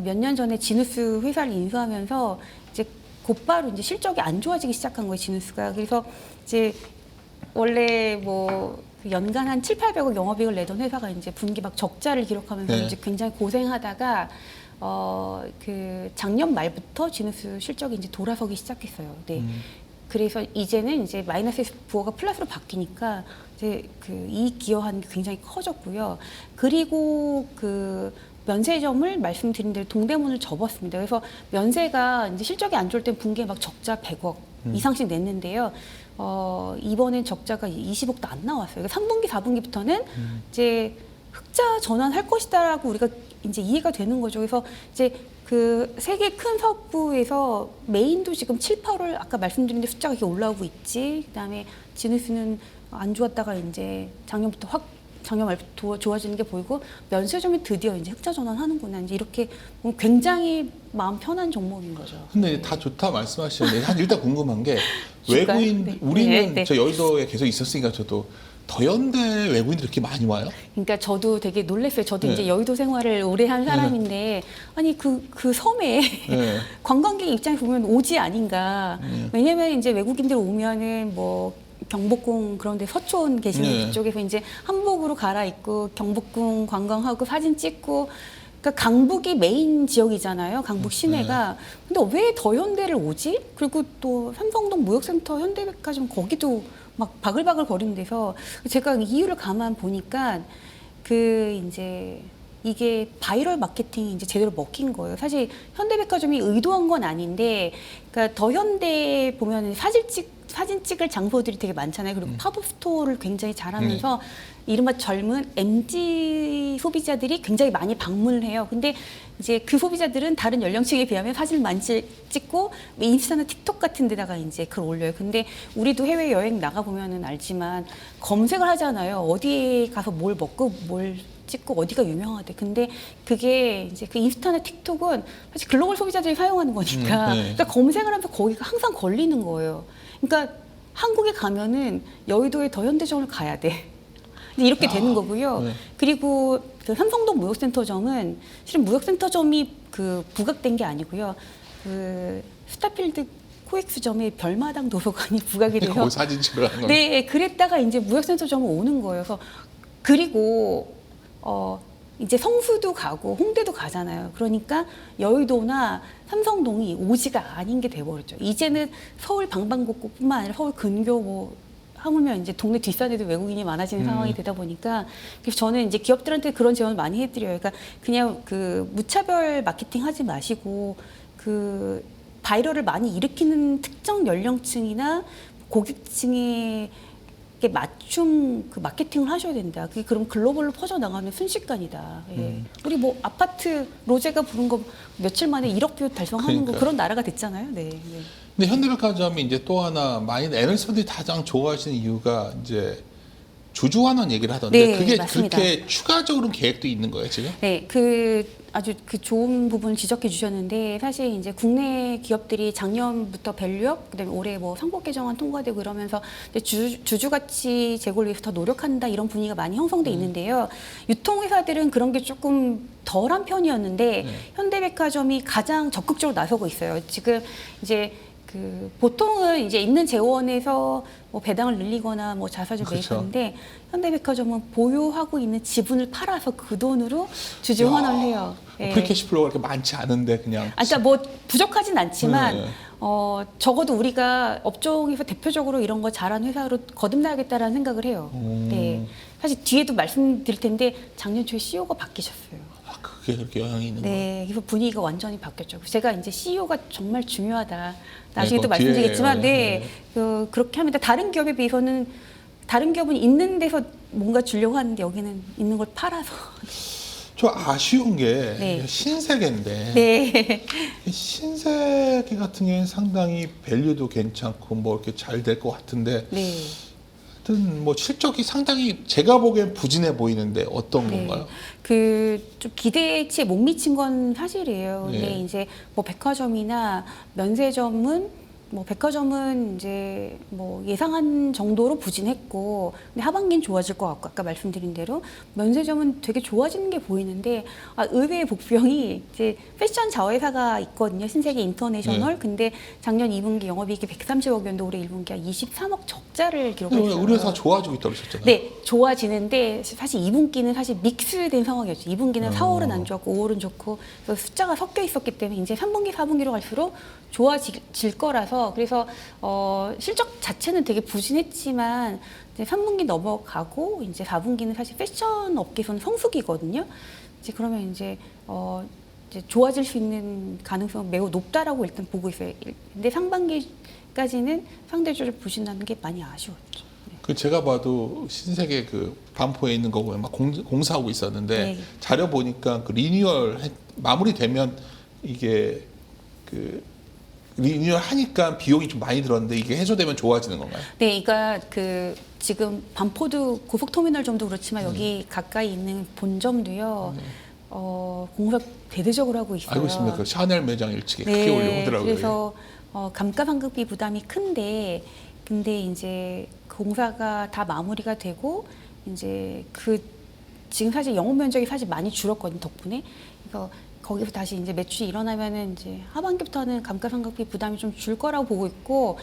몇 년 전에 지누스 회사를 인수하면서 이제 곧바로 이제 실적이 안 좋아지기 시작한 거예요, 지누스가. 그래서 이제 원래 뭐 연간 한 700~800억 영업이익을 내던 회사가 이제 분기 막 적자를 기록하면서 네. 이제 굉장히 고생하다가 그 작년 말부터 지누스 실적이 이제 돌아서기 시작했어요. 네. 그래서 이제는 이제 마이너스에서 부호가 플러스로 바뀌니까 이제 그 이익 기여하는 게 굉장히 커졌고요. 그리고 그 면세점을 말씀드린 대로 동대문을 접었습니다. 그래서 면세가 이제 실적이 안 좋을 땐 분기에 막 적자 100억 이상씩 냈는데요. 이번엔 적자가 20억도 안 나왔어요. 그러니까 3분기, 4분기부터는 이제 흑자 전환할 것이다라고 우리가 이제 이해가 되는 거죠. 그래서 이제 그 세 개 큰 사업부에서 메인도 지금 7, 8월 아까 말씀드린 데 숫자가 이렇게 올라오고 있지. 그다음에 지누스는 안 좋았다가 이제 작년 말부터 좋아지는 게 보이고, 면세점이 드디어 이제 흑자 전환하는구나. 이제 이렇게 굉장히 마음 편한 종목인 거죠. 근데 다 좋다 말씀하시는데 일단 궁금한 게 줄까요? 외국인 네. 우리는 네. 저 여의도에 계속 있었으니까 저도 더현대 외국인들이 이렇게 많이 와요? 그러니까 저도 되게 놀랐어요. 저도 네. 이제 여의도 생활을 오래 한 사람인데, 아니 그 섬에 네. 관광객 입장에서 보면 오지 아닌가. 왜냐면 이제 외국인들 오면은 뭐 경복궁 그런데 서촌 계시는 네. 그쪽에서 이제 한복으로 갈아입고 경복궁 관광하고 사진 찍고, 그러니까 강북이 메인 지역이잖아요. 강북 시내가. 근데 왜 더현대를 오지? 그리고 또 삼성동 무역센터 현대백화점 거기도 막 바글바글 거리는 데서 제가 이유를 가만 보니까 그 이제 이게 바이럴 마케팅이 이제 제대로 먹힌 거예요. 사실 현대백화점이 의도한 건 아닌데, 그러니까 더현대 보면 사진 찍을 장소들이 되게 많잖아요. 그리고 팝업 스토어를 굉장히 잘하면서 이른바 젊은 MZ 소비자들이 굉장히 많이 방문을 해요. 근데 이제 그 소비자들은 다른 연령층에 비하면 사진을 많이 찍고 인스타나 틱톡 같은 데다가 이제 글 올려요. 근데 우리도 해외 여행 나가 보면은 알지만 검색을 하잖아요. 어디에 가서 뭘 먹고 뭘 찍고 어디가 유명하대. 근데 그게 이제 그 인스타나 틱톡은 사실 글로벌 소비자들이 사용하는 거니까 그러니까 검색을 하면서 거기가 항상 걸리는 거예요. 그러니까 한국에 가면은 여의도의 더현대점을 가야 돼. 이렇게 되는 거고요. 네. 그리고 그 삼성동 무역센터점은 실은 무역센터점이 그 부각된 게 아니고요. 그 스타필드 코엑스점의 별마당 도서관이 부각이 돼요. 거기 사진 찍으러 간 거예요. 네, 그랬다가 이제 무역센터점을 오는 거예요. 그래서 그리고 이제 성수도 가고 홍대도 가잖아요. 그러니까 여의도나 삼성동이 오지가 아닌 게 돼버렸죠. 이제는 서울 방방곡곡뿐만 아니라 서울 근교 뭐 하물며 이제 동네 뒷산에도 외국인이 많아지는 상황이 되다 보니까 그래서 저는 이제 기업들한테 그런 제안을 많이 해드려요. 그러니까 그냥 그 무차별 마케팅 하지 마시고 그 바이럴을 많이 일으키는 특정 연령층이나 고객층에 맞춤 그 마케팅을 하셔야 된다. 그게 그럼 글로벌로 퍼져나가는 순식간이다. 예. 우리 뭐 아파트 로제가 부른 거 며칠 만에 1억 뷰 달성하는 거 그런 나라가 됐잖아요. 네. 네. 근데 현대백화점이 이제 또 하나 많이 애널리스트들이 가장 좋아하시는 이유가 이제 주주환원 얘기를 하던데 네, 그게 맞습니다. 그렇게 추가적으로 계획도 있는 거예요 지금? 네, 그 아주 그 좋은 부분을 지적해 주셨는데 사실 이제 국내 기업들이 작년부터 밸류업 그다음에 올해 뭐 상법 개정안 통과되고 이러면서 이제 주주 가치 제고를 위해서 더 노력한다 이런 분위기가 많이 형성돼 있는데요. 유통회사들은 그런 게 조금 덜한 편이었는데 현대백화점이 가장 적극적으로 나서고 있어요. 지금 이제 그 보통은 이제 있는 재원에서 뭐 배당을 늘리거나 뭐 자사주 매입하는데 현대백화점은 보유하고 있는 지분을 팔아서 그 돈으로 주주 환원을 해요. 예. 프리캐시 플로우가 그렇게 많지 않은데 그냥. 그러니까 뭐 부족하진 않지만 네. 적어도 우리가 업종에서 대표적으로 이런 거 잘하는 회사로 거듭나야겠다라는 생각을 해요. 네. 사실 뒤에도 말씀드릴 텐데 작년 초에 CEO가 바뀌셨어요. 아, 그게 그렇게 영향이 있는 거예요. 네, 그래서 분위기가 완전히 바뀌었죠. 제가 이제 CEO가 정말 중요하다. 나중에 네, 또 그건 뒤에, 말씀드리겠지만, 네. 그렇게 합니다. 다른 기업에 비해서는 다른 기업은 있는 데서 뭔가 주려고 하는데 여기는 있는 걸 팔아서. 저 아쉬운 게 네. 신세계인데 네, 이 신세계 같은 경우에는 상당히 밸류도 괜찮고 뭐 이렇게 잘 될 것 같은데 네. 하여튼 뭐 실적이 상당히 제가 보기엔 부진해 보이는데 어떤 네. 건가요? 그 좀 기대치에 못 미친 건 사실이에요. 근데 네. 이제 뭐 백화점이나 면세점은 뭐 백화점은 이제 뭐 예상한 정도로 부진했고 근데 하반기는 좋아질 것 같고 아까 말씀드린 대로 면세점은 되게 좋아지는 게 보이는데 의외의 복병이 이제 패션 자회사가 있거든요. 신세계 인터내셔널. 네. 근데 작년 2분기 영업이익이 130억 원인데 올해 1분기가 23억 적자를 기록했어요. 우리 회사 좋아지고 있다고 그러셨잖아요. 네, 좋아지는데 사실 2분기는 사실 믹스된 상황이었죠. 2분기는 4월은 안 좋았고 5월은 좋고 그래서 숫자가 섞여 있었기 때문에 이제 3분기, 4분기로 갈수록 좋아질 거라서 그래서 실적 자체는 되게 부진했지만 이제 3분기 넘어가고 이제 4분기는 사실 패션 업계에서는 성수기거든요. 이제 그러면 이제 좋아질 수 있는 가능성은 매우 높다라고 일단 보고 있어요. 근데 상반기까지는 상대적으로 부진하는 게 많이 아쉬웠죠. 그 제가 봐도 신세계 그 반포에 있는 거 보면 막 공사하고 있었는데 네. 자료 보니까 그 리뉴얼 마무리되면 이게 그 리뉴얼 하니까 비용이 좀 많이 들었는데 이게 해소되면 좋아지는 건가요? 네, 그러니까 그 지금 반포도 고속터미널점도 그렇지만 여기 가까이 있는 본점도요. 공사 대대적으로 하고 있어요. 알고 있습니다. 그 샤넬 매장 일찍에 크게 올려오더라고요. 그래서 감가상각비 부담이 큰데 근데 이제 공사가 다 마무리가 되고 이제 지금 사실 영업 면적이 사실 많이 줄었거든요 덕분에. 그래서 거기서 다시 이제 매출이 일어나면은 이제 하반기부터는 감가상각비 부담이 좀 줄 거라고 보고 있고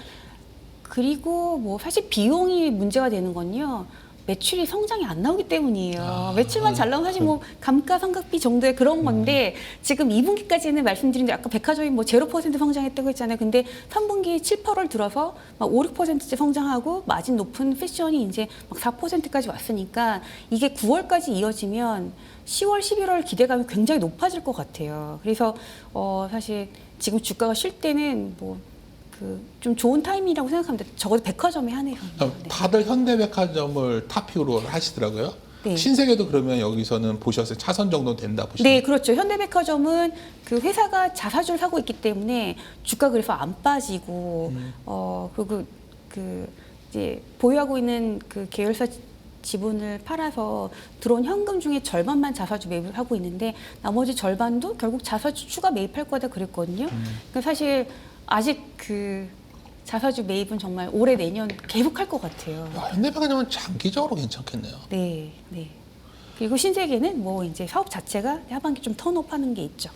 그리고 뭐 사실 비용이 문제가 되는 건요. 매출이 성장이 안 나오기 때문이에요. 아, 매출만 잘 나오면 사실 뭐 감가상각비 정도의 그런 건데 지금 2분기까지는 말씀드린 대로 아까 백화점이 뭐 0% 성장했다고 했잖아요. 근데 3분기 7, 8월 들어서 막 5, 6%째 성장하고 마진 높은 패션이 이제 막 4%까지 왔으니까 이게 9월까지 이어지면 10월, 11월 기대감이 굉장히 높아질 것 같아요. 그래서 사실 지금 주가가 쉴 때는 뭐 좀 좋은 타이밍이라고 생각합니다. 적어도 백화점에 한해서는. 네. 다들 현대백화점을 탑픽으로 하시더라고요. 네. 신세계도 그러면 여기서는 보셨어요? 차선 정도 된다 보시나요? 네, 그렇죠. 현대백화점은 그 회사가 자사주를 사고 있기 때문에 주가 그래서 안 빠지고 그리고 그 이제 보유하고 있는 그 계열사 지분을 팔아서 들어온 현금 중에 절반만 자사주 매입을 하고 있는데 나머지 절반도 결국 자사주 추가 매입할 거다 그랬거든요. 그러니까 사실 아직 그 자사주 매입은 정말 올해 내년 계속 할 것 같아요. 야, 현대백화점은 장기적으로 괜찮겠네요. 네, 네. 그리고 신세계는 뭐 이제 사업 자체가 하반기 좀 턴업하는 게 있죠.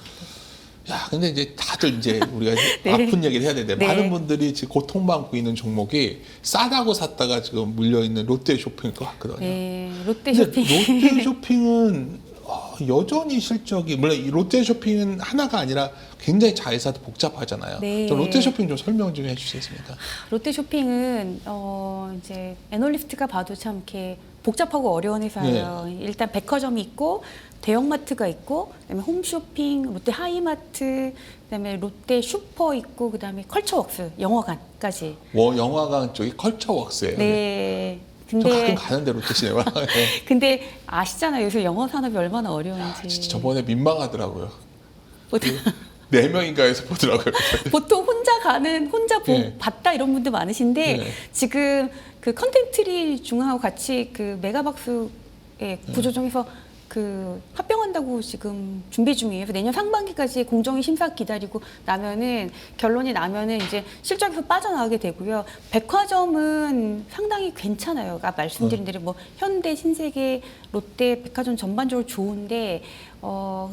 야, 근데 이제 다들 이제 우리가 네. 아픈 얘기를 해야 되는데 네. 많은 분들이 지금 고통받고 있는 종목이 싸다고 샀다가 지금 물려 있는 롯데 쇼핑일 것 같거든요. 네, 롯데 근데 쇼핑. 롯데 쇼핑은 여전히 실적이 물론 이 롯데 쇼핑은 하나가 아니라 굉장히 자회사도 복잡하잖아요. 네. 좀 롯데 쇼핑 좀 설명 좀 해주시겠습니까? 롯데 쇼핑은 이제 애널리스트가 봐도 참 이렇게 복잡하고 어려운 회사예요. 일단 백화점이 있고 대형마트가 있고 그다음에 홈쇼핑, 롯데 하이마트, 그다음에 롯데 슈퍼 있고 그다음에 컬처웍스, 영화관까지. 영화관 쪽이 컬처웍스예요. 네. 저 가끔 근데 가는데 롯데 시네마. 네. 근데 아시잖아요. 요새 영화 산업이 얼마나 어려운지. 진짜 저번에 민망하더라고요. 뭐, 4명인가에서 보더라고요. 보통 혼자 네. 봤다 이런 분들 많으신데 네. 지금 그 컨텐츠리 중하고 같이 그 메가박스의 구조정에서 그 합병한다고 지금 준비 중이에요. 그래서 내년 상반기까지 공정위 심사 기다리고 나면은 결론이 나면은 이제 실적에서 빠져나가게 되고요. 백화점은 상당히 괜찮아요. 아까 말씀드린 대로 뭐 현대, 신세계, 롯데 백화점 전반적으로 좋은데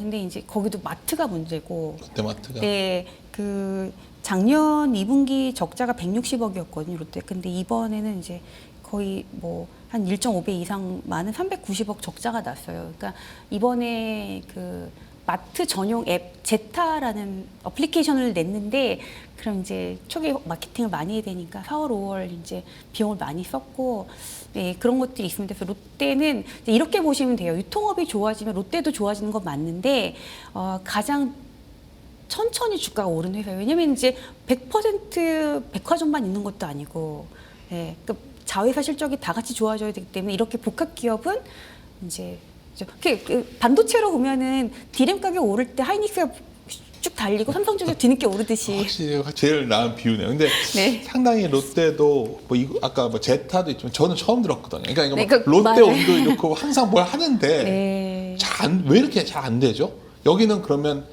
근데 이제 거기도 마트가 문제고. 롯데마트가. 네, 그 작년 2분기 적자가 160억이었거든요, 롯데. 근데 이번에는 이제 거의 뭐 한 1.5배 이상 많은 390억 적자가 났어요. 그러니까 이번에 그 마트 전용 앱 제타라는 어플리케이션을 냈는데 그럼 이제 초기 마케팅을 많이 해야 되니까 4월, 5월 이제 비용을 많이 썼고 네, 그런 것들이 있습니다. 그래서 롯데는 이제 이렇게 보시면 돼요. 유통업이 좋아지면 롯데도 좋아지는 건 맞는데 가장 천천히 주가가 오르는 회사예요. 왜냐면 이제 100% 백화점만 있는 것도 아니고, 예, 그러니까 자회사 실적이 다 같이 좋아져야 되기 때문에 이렇게 복합 기업은 이제 그 반도체로 보면은 디램 가격 오를 때 하이닉스가 쭉 달리고 삼성전자 뒤늦게 오르듯이. 확실히 제일 나은 비유네요. 근데 네. 상당히 롯데도 뭐 이거 아까 뭐 제타도 있지만 저는 처음 들었거든요. 그러니까 이거 네, 뭐 그 롯데 맞아요. 온도 이렇고 항상 뭘 하는데 네. 왜 이렇게 잘 안 되죠? 여기는 그러면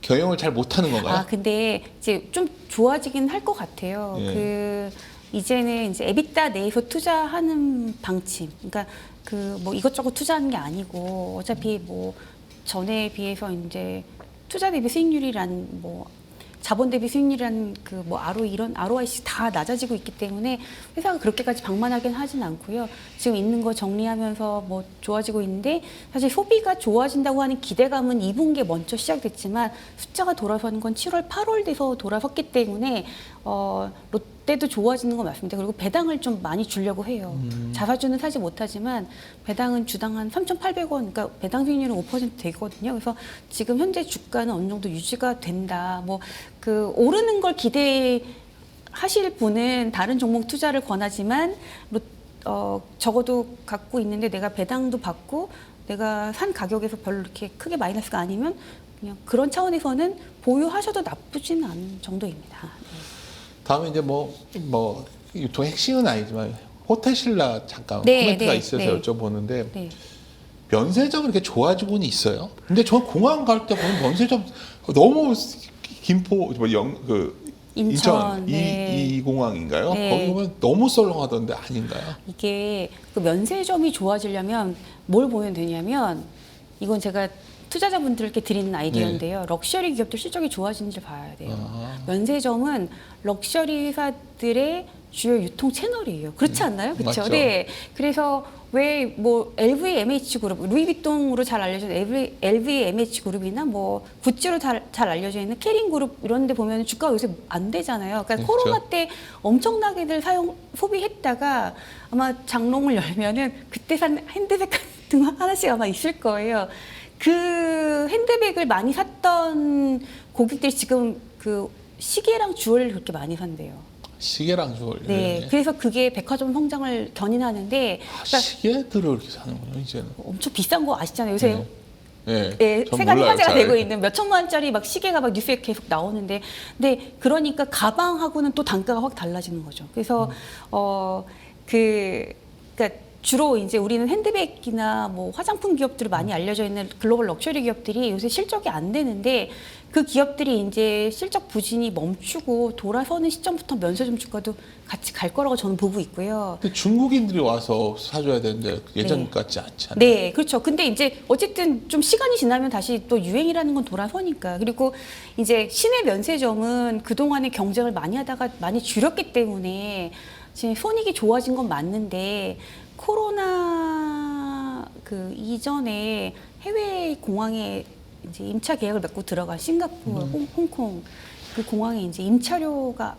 경영을 잘 못하는 건가요? 아, 근데 이제 좀 좋아지긴 할 것 같아요. 예. 그 이제는 이제 에비타 내에서 투자하는 방침. 그러니까 그 뭐 이것저것 투자하는 게 아니고 어차피 뭐 전에 비해서 이제 투자 대비 수익률이란 뭐 자본 대비 수익률이란 그 뭐 이런 ROIC 다 낮아지고 있기 때문에 회사가 그렇게까지 방만하긴 하진 않고요. 지금 있는 거 정리하면서 뭐 좋아지고 있는데 사실 소비가 좋아진다고 하는 기대감은 2분기에 먼저 시작됐지만 숫자가 돌아서는 건 7월, 8월 돼서 돌아섰기 때문에 롯데도 좋아지는 건 맞습니다. 그리고 배당을 좀 많이 주려고 해요. 자사주는 사지 못하지만 배당은 주당 한 3,800원, 그러니까 배당 수익률은 5% 되거든요. 그래서 지금 현재 주가는 어느 정도 유지가 된다. 뭐 그 오르는 걸 기대하실 분은 다른 종목 투자를 권하지만 적어도 갖고 있는데 내가 배당도 받고 내가 산 가격에서 별로 이렇게 크게 마이너스가 아니면 그냥 그런 차원에서는 보유하셔도 나쁘진 않은 정도입니다. 네. 다음에 이제 뭐 유통 핵심은 아니지만 호텔신라 잠깐 네, 코멘트가 네, 있어서 네. 여쭤보는데 네. 면세점은 이렇게 좋아지고는 있어요. 근데 저 공항 갈 때 보면 면세점 너무 김포 인천 네. 이 공항인가요? 네. 거기 보면 너무 썰렁하던데 아닌가요? 이게 그 면세점이 좋아지려면 뭘 보면 되냐면 이건 제가 투자자분들께 드리는 아이디어인데요. 럭셔리 기업들 실적이 좋아지는지 봐야 돼요. 아. 면세점은 럭셔리 회사들의 주요 유통 채널이에요. 그렇지 않나요? 그렇죠. 맞죠. 네. 그래서 왜 뭐 LVMH 그룹, 루이비통으로 잘 알려진 LVMH 그룹이나 뭐 구찌로 잘 알려져 있는 캐링 그룹 이런 데 보면 주가가 요새 안 되잖아요. 그러니까 그렇죠. 코로나 때 엄청나게들 소비했다가 아마 장롱을 열면은 그때 산 핸드백 같은 거 하나씩 아마 있을 거예요. 그 핸드백을 많이 샀던 고객들이 지금 그 시계랑 주얼리를 그렇게 많이 산대요. 시계랑 주얼리. 네, 그래서 그게 백화점 성장을 견인하는데 그러니까 시계들을 이렇게 사는군요, 이제는. 엄청 비싼 거 아시잖아요. 요새 네. 예, 전 세간이 몰라요, 화제가 잘. 되고 있는 몇 천만 원짜리 막 시계가 막 뉴스에 계속 나오는데, 근데 그러니까 가방하고는 또 단가가 확 달라지는 거죠. 그래서 그러니까 주로 이제 우리는 핸드백이나 뭐 화장품 기업들로 많이 알려져 있는 글로벌 럭셔리 기업들이 요새 실적이 안 되는데 그 기업들이 이제 실적 부진이 멈추고 돌아서는 시점부터 면세점 주가도 같이 갈 거라고 저는 보고 있고요. 근데 중국인들이 와서 사줘야 되는데 예전 같지 않지 않나요? 네, 그렇죠. 근데 이제 어쨌든 좀 시간이 지나면 다시 또 유행이라는 건 돌아서니까. 그리고 이제 시내 면세점은 그동안에 경쟁을 많이 하다가 많이 줄였기 때문에 지금 손익이 좋아진 건 맞는데 코로나 그 이전에 해외 공항에 이제 임차 계약을 맺고 들어간 싱가포르, 홍콩 그 공항에 이제 임차료가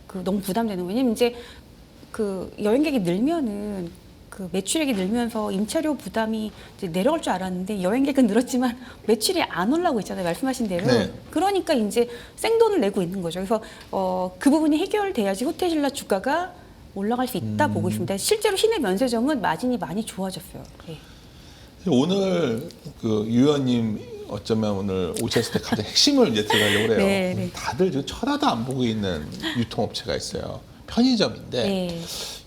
그 너무 부담되는 거예요. 왜냐면 이제 그 여행객이 늘면은 그 매출액이 늘면서 임차료 부담이 이제 내려갈 줄 알았는데 여행객은 늘었지만 매출이 안 올라오고 있잖아요. 말씀하신 대로. 네. 그러니까 이제 생돈을 내고 있는 거죠. 그래서 그 부분이 해결돼야지 호텔신라 주가가 올라갈 수 있다 보고 있습니다. 실제로 시내 면세점은 마진이 많이 좋아졌어요. 네. 오늘 그 유 의원님 어쩌면 오늘 오셨을 때 가장 핵심을 이제 들어가려고 그래요. 네, 네. 다들 지금 쳐다도 안 보고 있는 유통업체가 있어요. 편의점인데 네.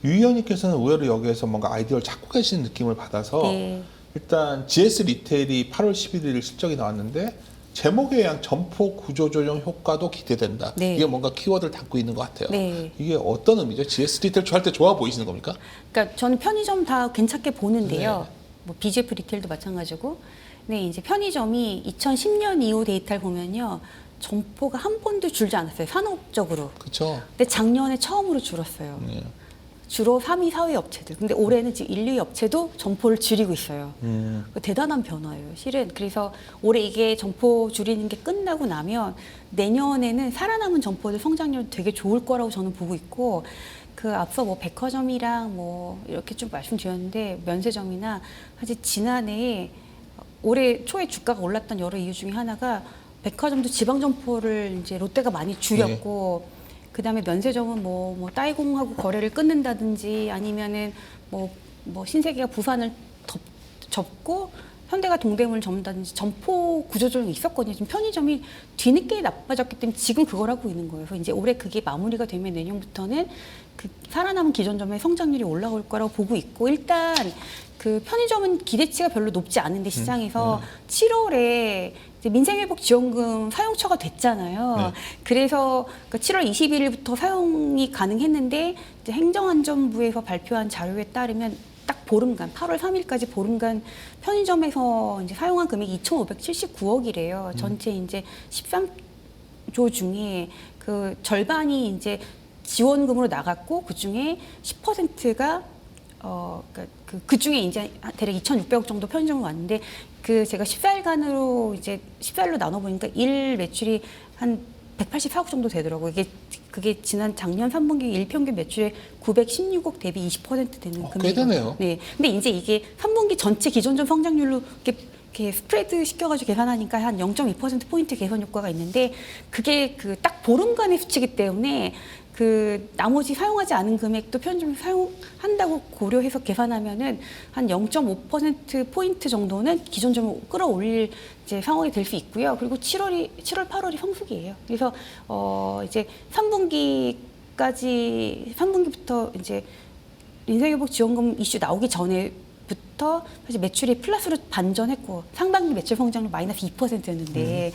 유 의원님께서는 의외로 여기에서 뭔가 아이디어를 찾고 계시는 느낌을 받아서 네. 일단 GS 리테일이 8월 11일 실적이 나왔는데 제목에 의한 점포 구조조정 효과도 기대된다. 네. 이게 뭔가 키워드를 담고 있는 것 같아요. 네. 이게 어떤 의미죠? GS 리테일 할 때 좋아 보이시는 겁니까? 그러니까 저는 편의점 다 괜찮게 보는데요. 네. 뭐 BGF 리테일도 마찬가지고. 근데 이제 편의점이 2010년 이후 데이터를 보면요. 점포가 한 번도 줄지 않았어요. 산업적으로. 그렇죠. 근데 작년에 처음으로 줄었어요. 네. 주로 3위, 4위 업체들. 근데 올해는 지금 1, 2위 업체도 점포를 줄이고 있어요. 대단한 변화예요, 실은. 그래서 올해 이게 점포 줄이는 게 끝나고 나면 내년에는 살아남은 점포들 성장률 되게 좋을 거라고 저는 보고 있고, 그 앞서 뭐 백화점이랑 뭐 이렇게 좀 말씀드렸는데 면세점이나 사실 지난해에 올해 초에 주가가 올랐던 여러 이유 중에 하나가 백화점도 지방 점포를 이제 롯데가 많이 줄였고 그다음에 면세점은 뭐 따이공하고 거래를 끊는다든지 아니면은 뭐 신세계가 부산을 접고 현대가 동대문을 접는다든지 점포 구조조정이 있었거든요. 지금 편의점이 뒤늦게 나빠졌기 때문에 지금 그걸 하고 있는 거예요. 그래서 이제 올해 그게 마무리가 되면 내년부터는 그 살아남은 기존점의 성장률이 올라올 거라고 보고 있고 일단 그 편의점은 기대치가 별로 높지 않은데 시장에서 7월에 이제 민생회복지원금 사용처가 됐잖아요. 네. 그래서 그러니까 7월 21일부터 사용이 가능했는데 이제 행정안전부에서 발표한 자료에 따르면 딱 보름간 8월 3일까지 보름간 편의점에서 이제 사용한 금액이 2,579억이래요. 전체 이제 13조 중에 그 절반이 이제 지원금으로 나갔고 그 중에 10%가 그러니까 그 중에 이제 대략 2,600억 정도 편의점으로 왔는데 그 제가 14일간으로 이제 14일로 나눠 보니까 일 매출이 한 184억 정도 되더라고요. 그게 지난 작년 3분기 일평균 매출의 916억 대비 20% 되는 금액이에요. 꽤 되네요. 네. 근데 이제 이게 3분기 전체 기존점 성장률로 이렇게 스프레드 시켜가지고 계산하니까 한 0.2% 포인트 개선 효과가 있는데 그게 그 딱 보름간의 수치이기 때문에 그 나머지 사용하지 않은 금액도 편의점 사용한다고 고려해서 계산하면은 한 0.5% 포인트 정도는 기존 점을 끌어올릴 이제 상황이 될 수 있고요. 그리고 7월, 8월이 성수기예요. 그래서 이제 3분기부터 이제 인생회복 지원금 이슈 나오기 전에부터 사실 매출이 플러스로 반전했고 상반기 매출 성장률 마이너스 2%였는데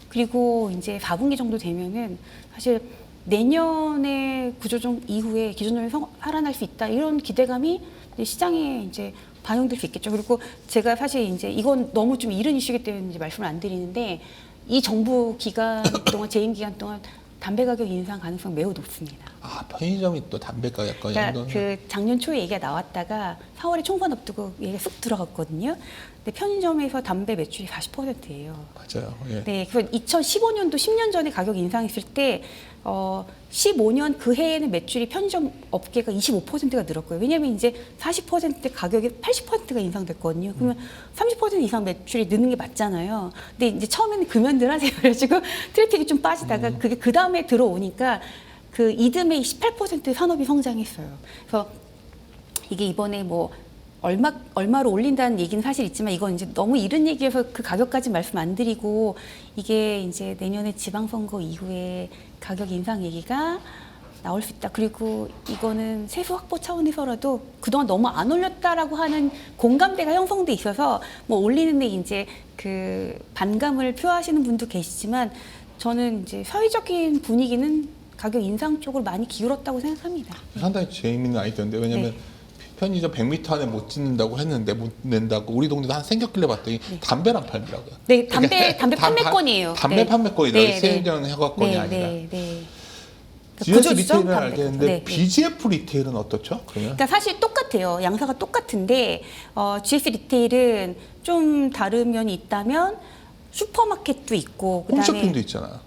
그리고 이제 4분기 정도 되면은 사실 내년에 구조조정 이후에 기존점이 살아날 수 있다 이런 기대감이 시장에 이제 반영될 수 있겠죠. 그리고 제가 사실 이제 이건 너무 좀 이른 이슈이기 때문에 이제 말씀을 안 드리는데 이 정부 기간 동안 재임 기간 동안 담배 가격 인상 가능성 매우 높습니다. 아, 편의점이 또 담배 가격 그러니까 그 작년 초에 얘기가 나왔다가 4월에 총선 앞두고 얘기가 쑥 들어갔거든요. 근데 편의점에서 담배 매출이 40%예요. 맞아요. 예. 네, 그래서 2015년도 10년 전에 가격 인상했을 때 15년 그 해에는 매출이 편의점 업계가 25%가 늘었고요. 왜냐하면 이제 40% 가격이 80%가 인상됐거든요. 그러면 30% 이상 매출이 느는 게 맞잖아요. 근데 이제 처음에는 금연들 하세요. 그래가지고 트래픽이 좀 빠지다가 그게 그 다음에 들어오니까 그 이듬해 18% 산업이 성장했어요. 그래서 이게 이번에 뭐 얼마로 올린다는 얘기는 사실 있지만 이건 이제 너무 이른 얘기여서 그 가격까지 말씀 안 드리고 이게 이제 내년에 지방선거 이후에 가격 인상 얘기가 나올 수 있다. 그리고 이거는 세수 확보 차원에서라도 그동안 너무 안 올렸다라고 하는 공감대가 형성돼 있어서 뭐 올리는데 이제 그 반감을 표하시는 분도 계시지만 저는 이제 사회적인 분위기는 가격 인상 쪽으로 많이 기울었다고 생각합니다. 상당히 재미있는 아이디어인데 왜냐면 네. 편의점 100m 안에 못 짓는다고 했는데 못 낸다고 우리 동네도 한 생겼길래 봤더니 담배를 안 팔더라고요. 네, 담배 판매권이에요. 담배 네. 판매권이다. 네, 세전 허가권이 아니라. 네. GS 구조죠, 리테일은 담배. 알겠는데 네, 네. BGF 리테일은 어떻죠? 그러면? 그러니까 사실 똑같아요. 양사가 똑같은데 GS 리테일은 좀 다른 면이 있다면 슈퍼마켓도 있고 그다음에 홈쇼핑도 있잖아.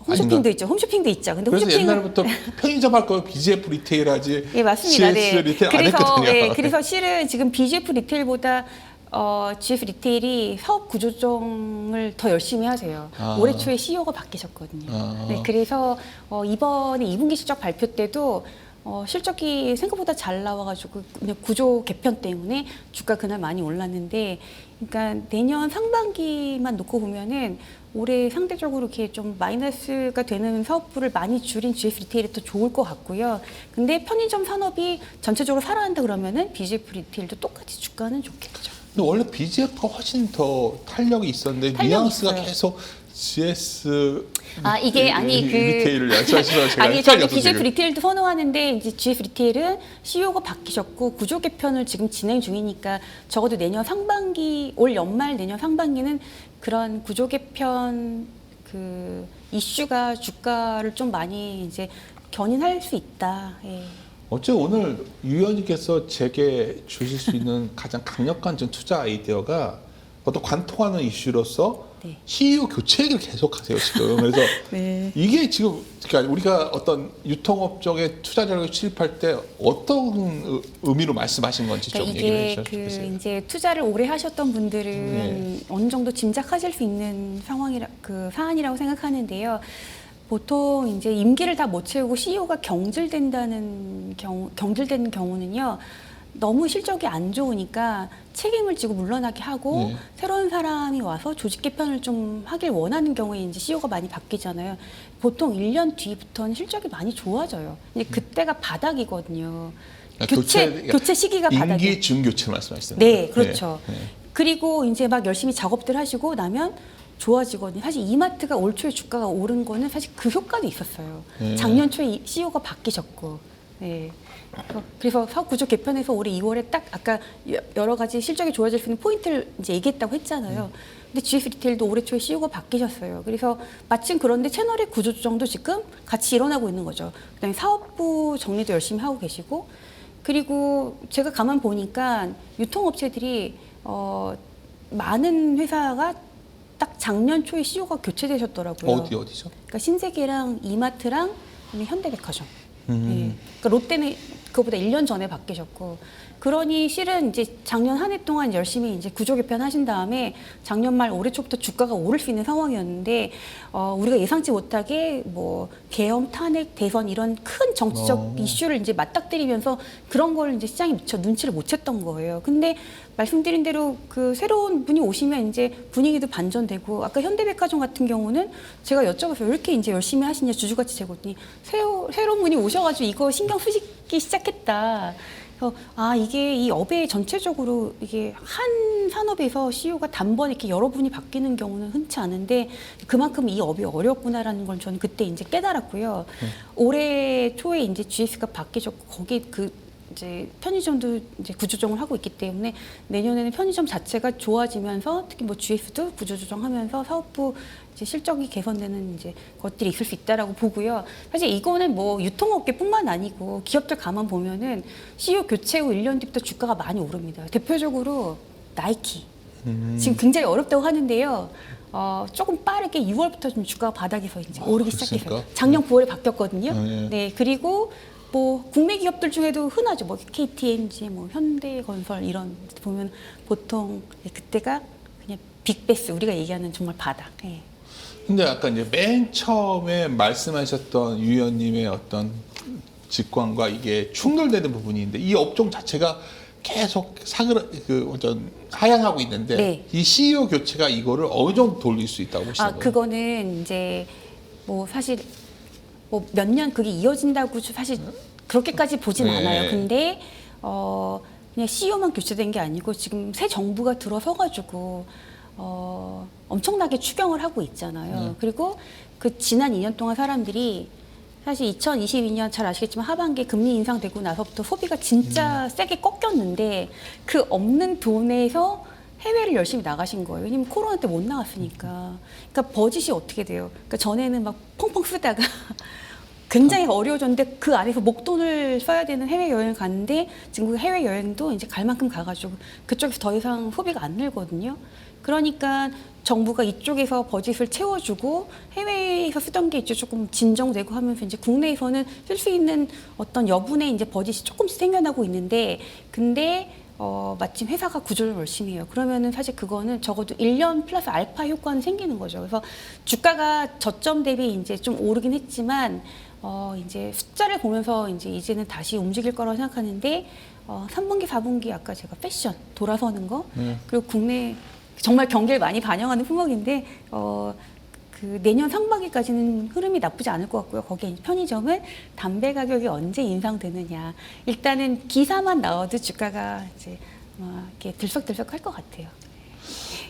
홈쇼핑도 아닌가? 있죠. 홈쇼핑도 있죠. 근데 그래서 홈쇼핑은 옛날부터 편의점 할 거면 BGF 리테일 하지. 예, 맞습니다. GS 네. 리테일 안 그래서 했거든요. 그래서 실은 지금 BGF 리테일보다 GS 리테일이 사업 구조정을 더 열심히 하세요. 아. 올해 초에 CEO가 바뀌셨거든요. 아. 네, 그래서 이번에 2분기 실적 발표 때도 실적이 생각보다 잘 나와가지고 그냥 구조 개편 때문에 주가 그날 많이 올랐는데, 그러니까 내년 상반기만 놓고 보면은 올해 상대적으로 이렇게 좀 마이너스가 되는 사업부를 많이 줄인 GS 리테일이 더 좋을 것 같고요. 근데 편의점 산업이 전체적으로 살아난다 그러면은 BGF 리테일도 똑같이 주가는 좋겠죠. 근데 원래 BGF가 훨씬 더 탄력이 있었는데 탄력이 뉘앙스가 있어요. 계속 GS 이게 아니 그 리테일을 말씀하셔서 제가 아니 저는 헷갈려서 BGF 지금. 리테일도 선호하는데 이제 GS 리테일은 CEO가 바뀌셨고 구조 개편을 지금 진행 중이니까 적어도 내년 상반기 올 연말 내년 상반기는 그런 구조 개편 그 이슈가 주가를 좀 많이 이제 견인할 수 있다. 예. 어째 오늘 유 의원님께서 제게 주실 수 있는 가장 강력한 전 투자 아이디어가 어떤 관통하는 이슈로서 네. CEO 교체 얘기를 계속하세요 지금. 그래서 네. 이게 지금 그러니까 우리가 어떤 유통업 쪽에 투자 전략을 수립할 때 어떤 의미로 말씀하신 건지 좀 그러니까 얘기를 이게 해주시면 좋겠어요. 이제 투자를 오래 하셨던 분들은 네. 어느 정도 짐작하실 수 있는 사안이라고 생각하는데요. 보통 이제 임기를 다 못 채우고 CEO가 경질되는 경우는요. 너무 실적이 안 좋으니까 책임을 지고 물러나게 하고 네. 새로운 사람이 와서 조직 개편을 좀 하길 원하는 경우에 이제 CEO가 많이 바뀌잖아요. 보통 1년 뒤부터는 실적이 많이 좋아져요. 근데 그때가 바닥이거든요. 교체 시기가 바닥이에요. 임기 중교체 말씀하시는 네, 거예요? 그렇죠. 네. 그리고 이제 막 열심히 작업들 하시고 나면 좋아지거든요. 사실 이마트가 올 초에 주가가 오른 거는 사실 그 효과도 있었어요. 네. 작년 초에 CEO가 바뀌셨고. 네. 그래서 사업 구조 개편에서 올해 2월에 딱 아까 여러 가지 실적이 좋아질 수 있는 포인트를 이제 얘기했다고 했잖아요. 근데 GS 리테일도 올해 초에 CEO가 바뀌셨어요. 그래서 마침 그런데 채널의 구조 조정도 지금 같이 일어나고 있는 거죠. 그다음에 사업부 정리도 열심히 하고 계시고, 그리고 제가 가만 보니까 유통업체들이 많은 회사가 딱 작년 초에 CEO가 교체되셨더라고요. 어디죠? 그러니까 신세계랑 이마트랑 그다음에 현대백화점. 네. 그러니까 롯데는 그거보다 1년 전에 바뀌셨고, 그러니 실은 이제 작년 한 해 동안 열심히 이제 구조 개편 하신 다음에 작년 말 올해 초부터 주가가 오를 수 있는 상황이었는데 우리가 예상치 못하게 뭐 계엄, 탄핵, 대선 이런 큰 정치적 이슈를 이제 맞닥뜨리면서 그런 걸 이제 시장이 미처 눈치를 못 챘던 거예요. 근데 말씀드린 대로 그 새로운 분이 오시면 이제 분위기도 반전되고, 아까 현대백화점 같은 경우는 제가 여쭤봤어요. 왜 이렇게 이제 열심히 하시냐, 주주가치 재고더니 새로운 분이 오셔가지고 이거 신경 쓰기 시작했다. 그래서 이게 이 업의 전체적으로 이게 한 산업에서 CEO가 단번에 이렇게 여러 분이 바뀌는 경우는 흔치 않은데 그만큼 이 업이 어렵구나라는 걸 저는 그때 이제 깨달았고요. 올해 초에 이제 GS가 바뀌셨고 거기 그 이제 편의점도 이제 구조조정을 하고 있기 때문에 내년에는 편의점 자체가 좋아지면서 특히 뭐 GS도 구조조정하면서 사업부 이제 실적이 개선되는 이제 것들이 있을 수 있다라고 보고요. 사실 이거는 뭐 유통업계뿐만 아니고 기업들 가만 보면은 CEO 교체 후 1년 뒤부터 주가가 많이 오릅니다. 대표적으로 나이키 지금 굉장히 어렵다고 하는데요. 조금 빠르게 6월부터 좀 주가가 바닥에서 이제 오르기 그렇습니까? 시작했어요. 작년 9월에 바뀌었거든요. 네. 네, 그리고 뭐 국내 기업들 중에도 흔하죠. 뭐 KTNG, 뭐 현대건설 이런 보면 보통 그때가 그냥 빅베스 우리가 얘기하는 정말 바닥. 네. 근데 아까 이제 맨 처음에 말씀하셨던 유 의원님의 어떤 직관과 이게 충돌되는 부분이 있는데 이 업종 자체가 계속 어떤 하향하고 있는데 네. 이 CEO 교체가 이거를 어느 정도 돌릴 수 있다고 보시는 거예요? 그거는 이제 뭐 사실 뭐 몇 년 그게 이어진다고 사실 그렇게까지 보진 네. 않아요. 근데 그냥 CEO만 교체된 게 아니고 지금 새 정부가 들어서 가지고 엄청나게 추경을 하고 있잖아요. 그리고 그 지난 2년 동안 사람들이 사실 2022년 잘 아시겠지만 하반기에 금리 인상되고 나서부터 소비가 진짜 세게 꺾였는데 그 없는 돈에서 해외를 열심히 나가신 거예요. 왜냐면 코로나 때 못 나갔으니까. 그러니까 버짓이 어떻게 돼요? 그러니까 전에는 막 펑펑 쓰다가 굉장히 어려워졌는데 그 안에서 목돈을 써야 되는 해외여행을 갔는데 지금 그 해외여행도 이제 갈 만큼 가가지고 그쪽에서 더 이상 소비가 안 늘거든요. 그러니까 정부가 이쪽에서 버짓을 채워주고 해외에서 쓰던 게 이제 조금 진정되고 하면서 이제 국내에서는 쓸 수 있는 어떤 여분의 이제 버짓이 조금씩 생겨나고 있는데 근데 마침 회사가 구조를 열심히 해요. 그러면은 사실 그거는 적어도 1년 플러스 알파 효과는 생기는 거죠. 그래서 주가가 저점 대비 이제 좀 오르긴 했지만 이제 숫자를 보면서 이제는 다시 움직일 거라고 생각하는데 3분기, 4분기 아까 제가 패션 돌아서는 거 그리고 국내 정말 경기를 많이 반영하는 품목인데 그 내년 상반기까지는 흐름이 나쁘지 않을 것 같고요. 거기에 편의점은 담배 가격이 언제 인상되느냐. 일단은 기사만 나와도 주가가 이제 이렇게 들썩들썩 할 것 같아요.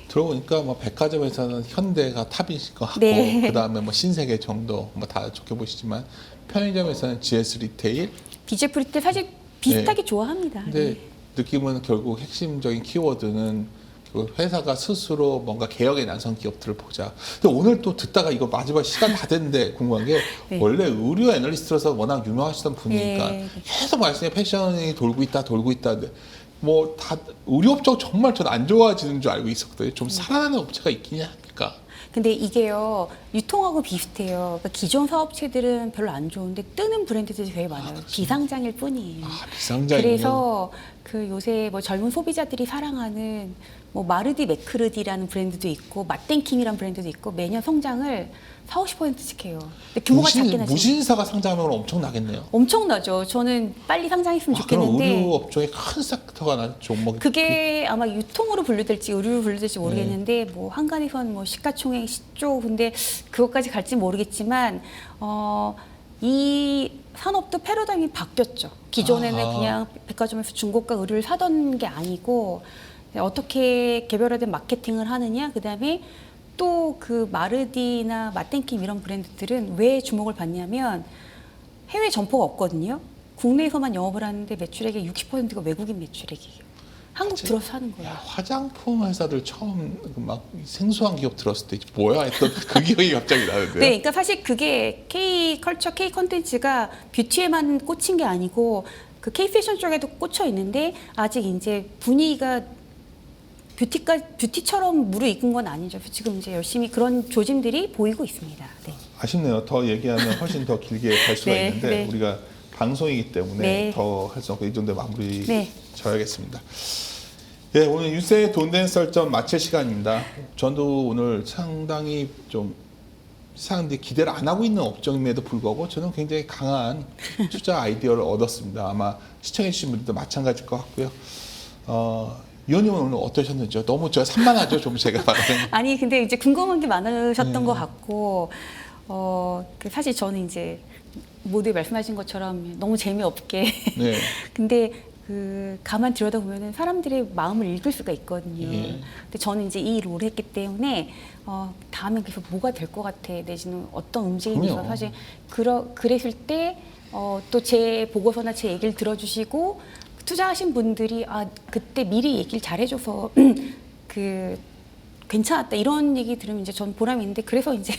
들어보니까 뭐 백화점에서는 현대가 탑인 것 같고 네. 그다음에 뭐 신세계 정도 뭐 다 좋게 보시지만 편의점에서는 GS 리테일 BGF 리테일 사실 비슷하게 좋아합니다. 근데 네. 느낌은 결국 핵심적인 키워드는 그 회사가 스스로 뭔가 개혁의 난성 기업들을 보자. 근데 오늘 또 듣다가 이거 마지막 시간 다 됐는데 궁금한 게 네. 원래 의류 애널리스트로서 워낙 유명하시던 분이니까 네. 계속 말씀에 패션이 돌고 있다. 근데 뭐 다 의류업종 정말 전 안 좋아지는 줄 알고 있었거든요. 좀 살아나는 업체가 있긴 합니까? 근데 이게요 유통하고 비슷해요. 그러니까 기존 사업체들은 별로 안 좋은데 뜨는 브랜드들이 되게 많아요. 비상장일 뿐이에요. 비상장이면 그래서 그 요새 뭐 젊은 소비자들이 사랑하는 뭐 마르디 맥크르디라는 브랜드도 있고 맛땡킴이라는 브랜드도 있고 매년 성장을 40~50%씩 해요. 근데 규모가 작긴 하지만 무신사가 상장하면 엄청나겠네요. 엄청나죠. 저는 빨리 상장했으면 그럼 좋겠는데 의류 업종의 큰 섹터가 난 종목이 그게 아마 유통으로 분류될지 의류로 분류될지 모르겠는데 네. 뭐 한간에선 뭐 시가총액 10조 근데 그것까지 갈지 모르겠지만 이 산업도 패러다임이 바뀌었죠. 기존에는 아하. 그냥 백화점에서 중고가 의류를 사던 게 아니고 어떻게 개별화된 마케팅을 하느냐 그다음에 또 그 마르디나 맛땡킴 이런 브랜드들은 왜 주목을 받냐면 해외 점포가 없거든요. 국내에서만 영업을 하는데 매출액의 60%가 외국인 매출액이에요. 한국 들어서 하는 거예요. 야, 화장품 회사들 처음 막 생소한 기업 들었을 때 뭐야 했던 그 기억이 갑자기 나는데요. 네, 그러니까 사실 그게 K 컬처, K 컨텐츠가 뷰티에만 꽂힌 게 아니고 그 K 패션 쪽에도 꽂혀 있는데 아직 이제 분위기가 뷰티처럼 무르익은 건 아니죠. 지금 이제 열심히 그런 조짐들이 보이고 있습니다. 네. 아쉽네요. 더 얘기하면 훨씬 더 길게 갈 수가 네, 있는데 네. 우리가 방송이기 때문에 네. 더 할 수 없고 이 정도에 마무리 네. 져야겠습니다. 예, 오늘 유세 돈된 썰전 마칠 시간입니다. 저도 오늘 상당히 좀 사람들이 기대를 안 하고 있는 업종임에도 불구하고 저는 굉장히 강한 투자 아이디어를 얻었습니다. 아마 시청해 주신 분들도 마찬가지일 것 같고요. 위원님은 오늘 어떠셨는지요? 너무 제가 산만하죠, 좀 제가 말하는. 아니 근데 이제 궁금한 게 많으셨던 네. 것 같고 그 사실 저는 이제 모두 말씀하신 것처럼 너무 재미없게 네. 근데 가만 들여다보면은 사람들의 마음을 읽을 수가 있거든요. 예. 근데 저는 이제 이 일을 오래 했기 때문에 다음에 그래서 뭐가 될 것 같아 내지는 어떤 움직임이 있어 그럼요. 사실 그랬을 때 또 제 보고서나 제 얘기를 들어주시고 투자하신 분들이 그때 미리 얘기를 잘해줘서 괜찮았다 이런 얘기 들으면 이제 전 보람이 있는데 그래서 이제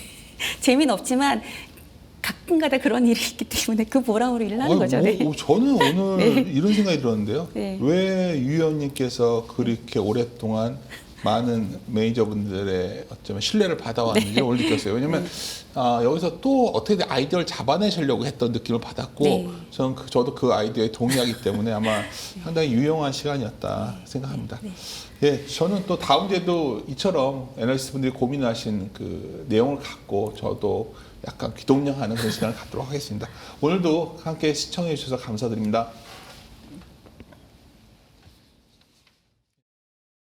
재미는 없지만 가끔가다 그런 일이 있기 때문에 그 보람으로 일을 하는 거죠. 네. 저는 오늘 네. 이런 생각이 들었는데요. 네. 왜 유 의원님께서 그렇게 오랫동안 많은 매니저분들의 어쩌면 신뢰를 받아왔는지 오늘 느꼈어요. 왜냐하면 여기서 또 어떻게든 아이디어를 잡아내시려고 했던 느낌을 받았고 네. 저도 그 아이디어에 동의하기 때문에 아마 상당히 유용한 시간이었다 생각합니다. 네. 예, 저는 또 다음 주에도 이처럼 애널리스트 분들이 고민하신 그 내용을 갖고 저도 약간 귀동냥하는 그런 시간을 갖도록 하겠습니다. 오늘도 함께 시청해 주셔서 감사드립니다.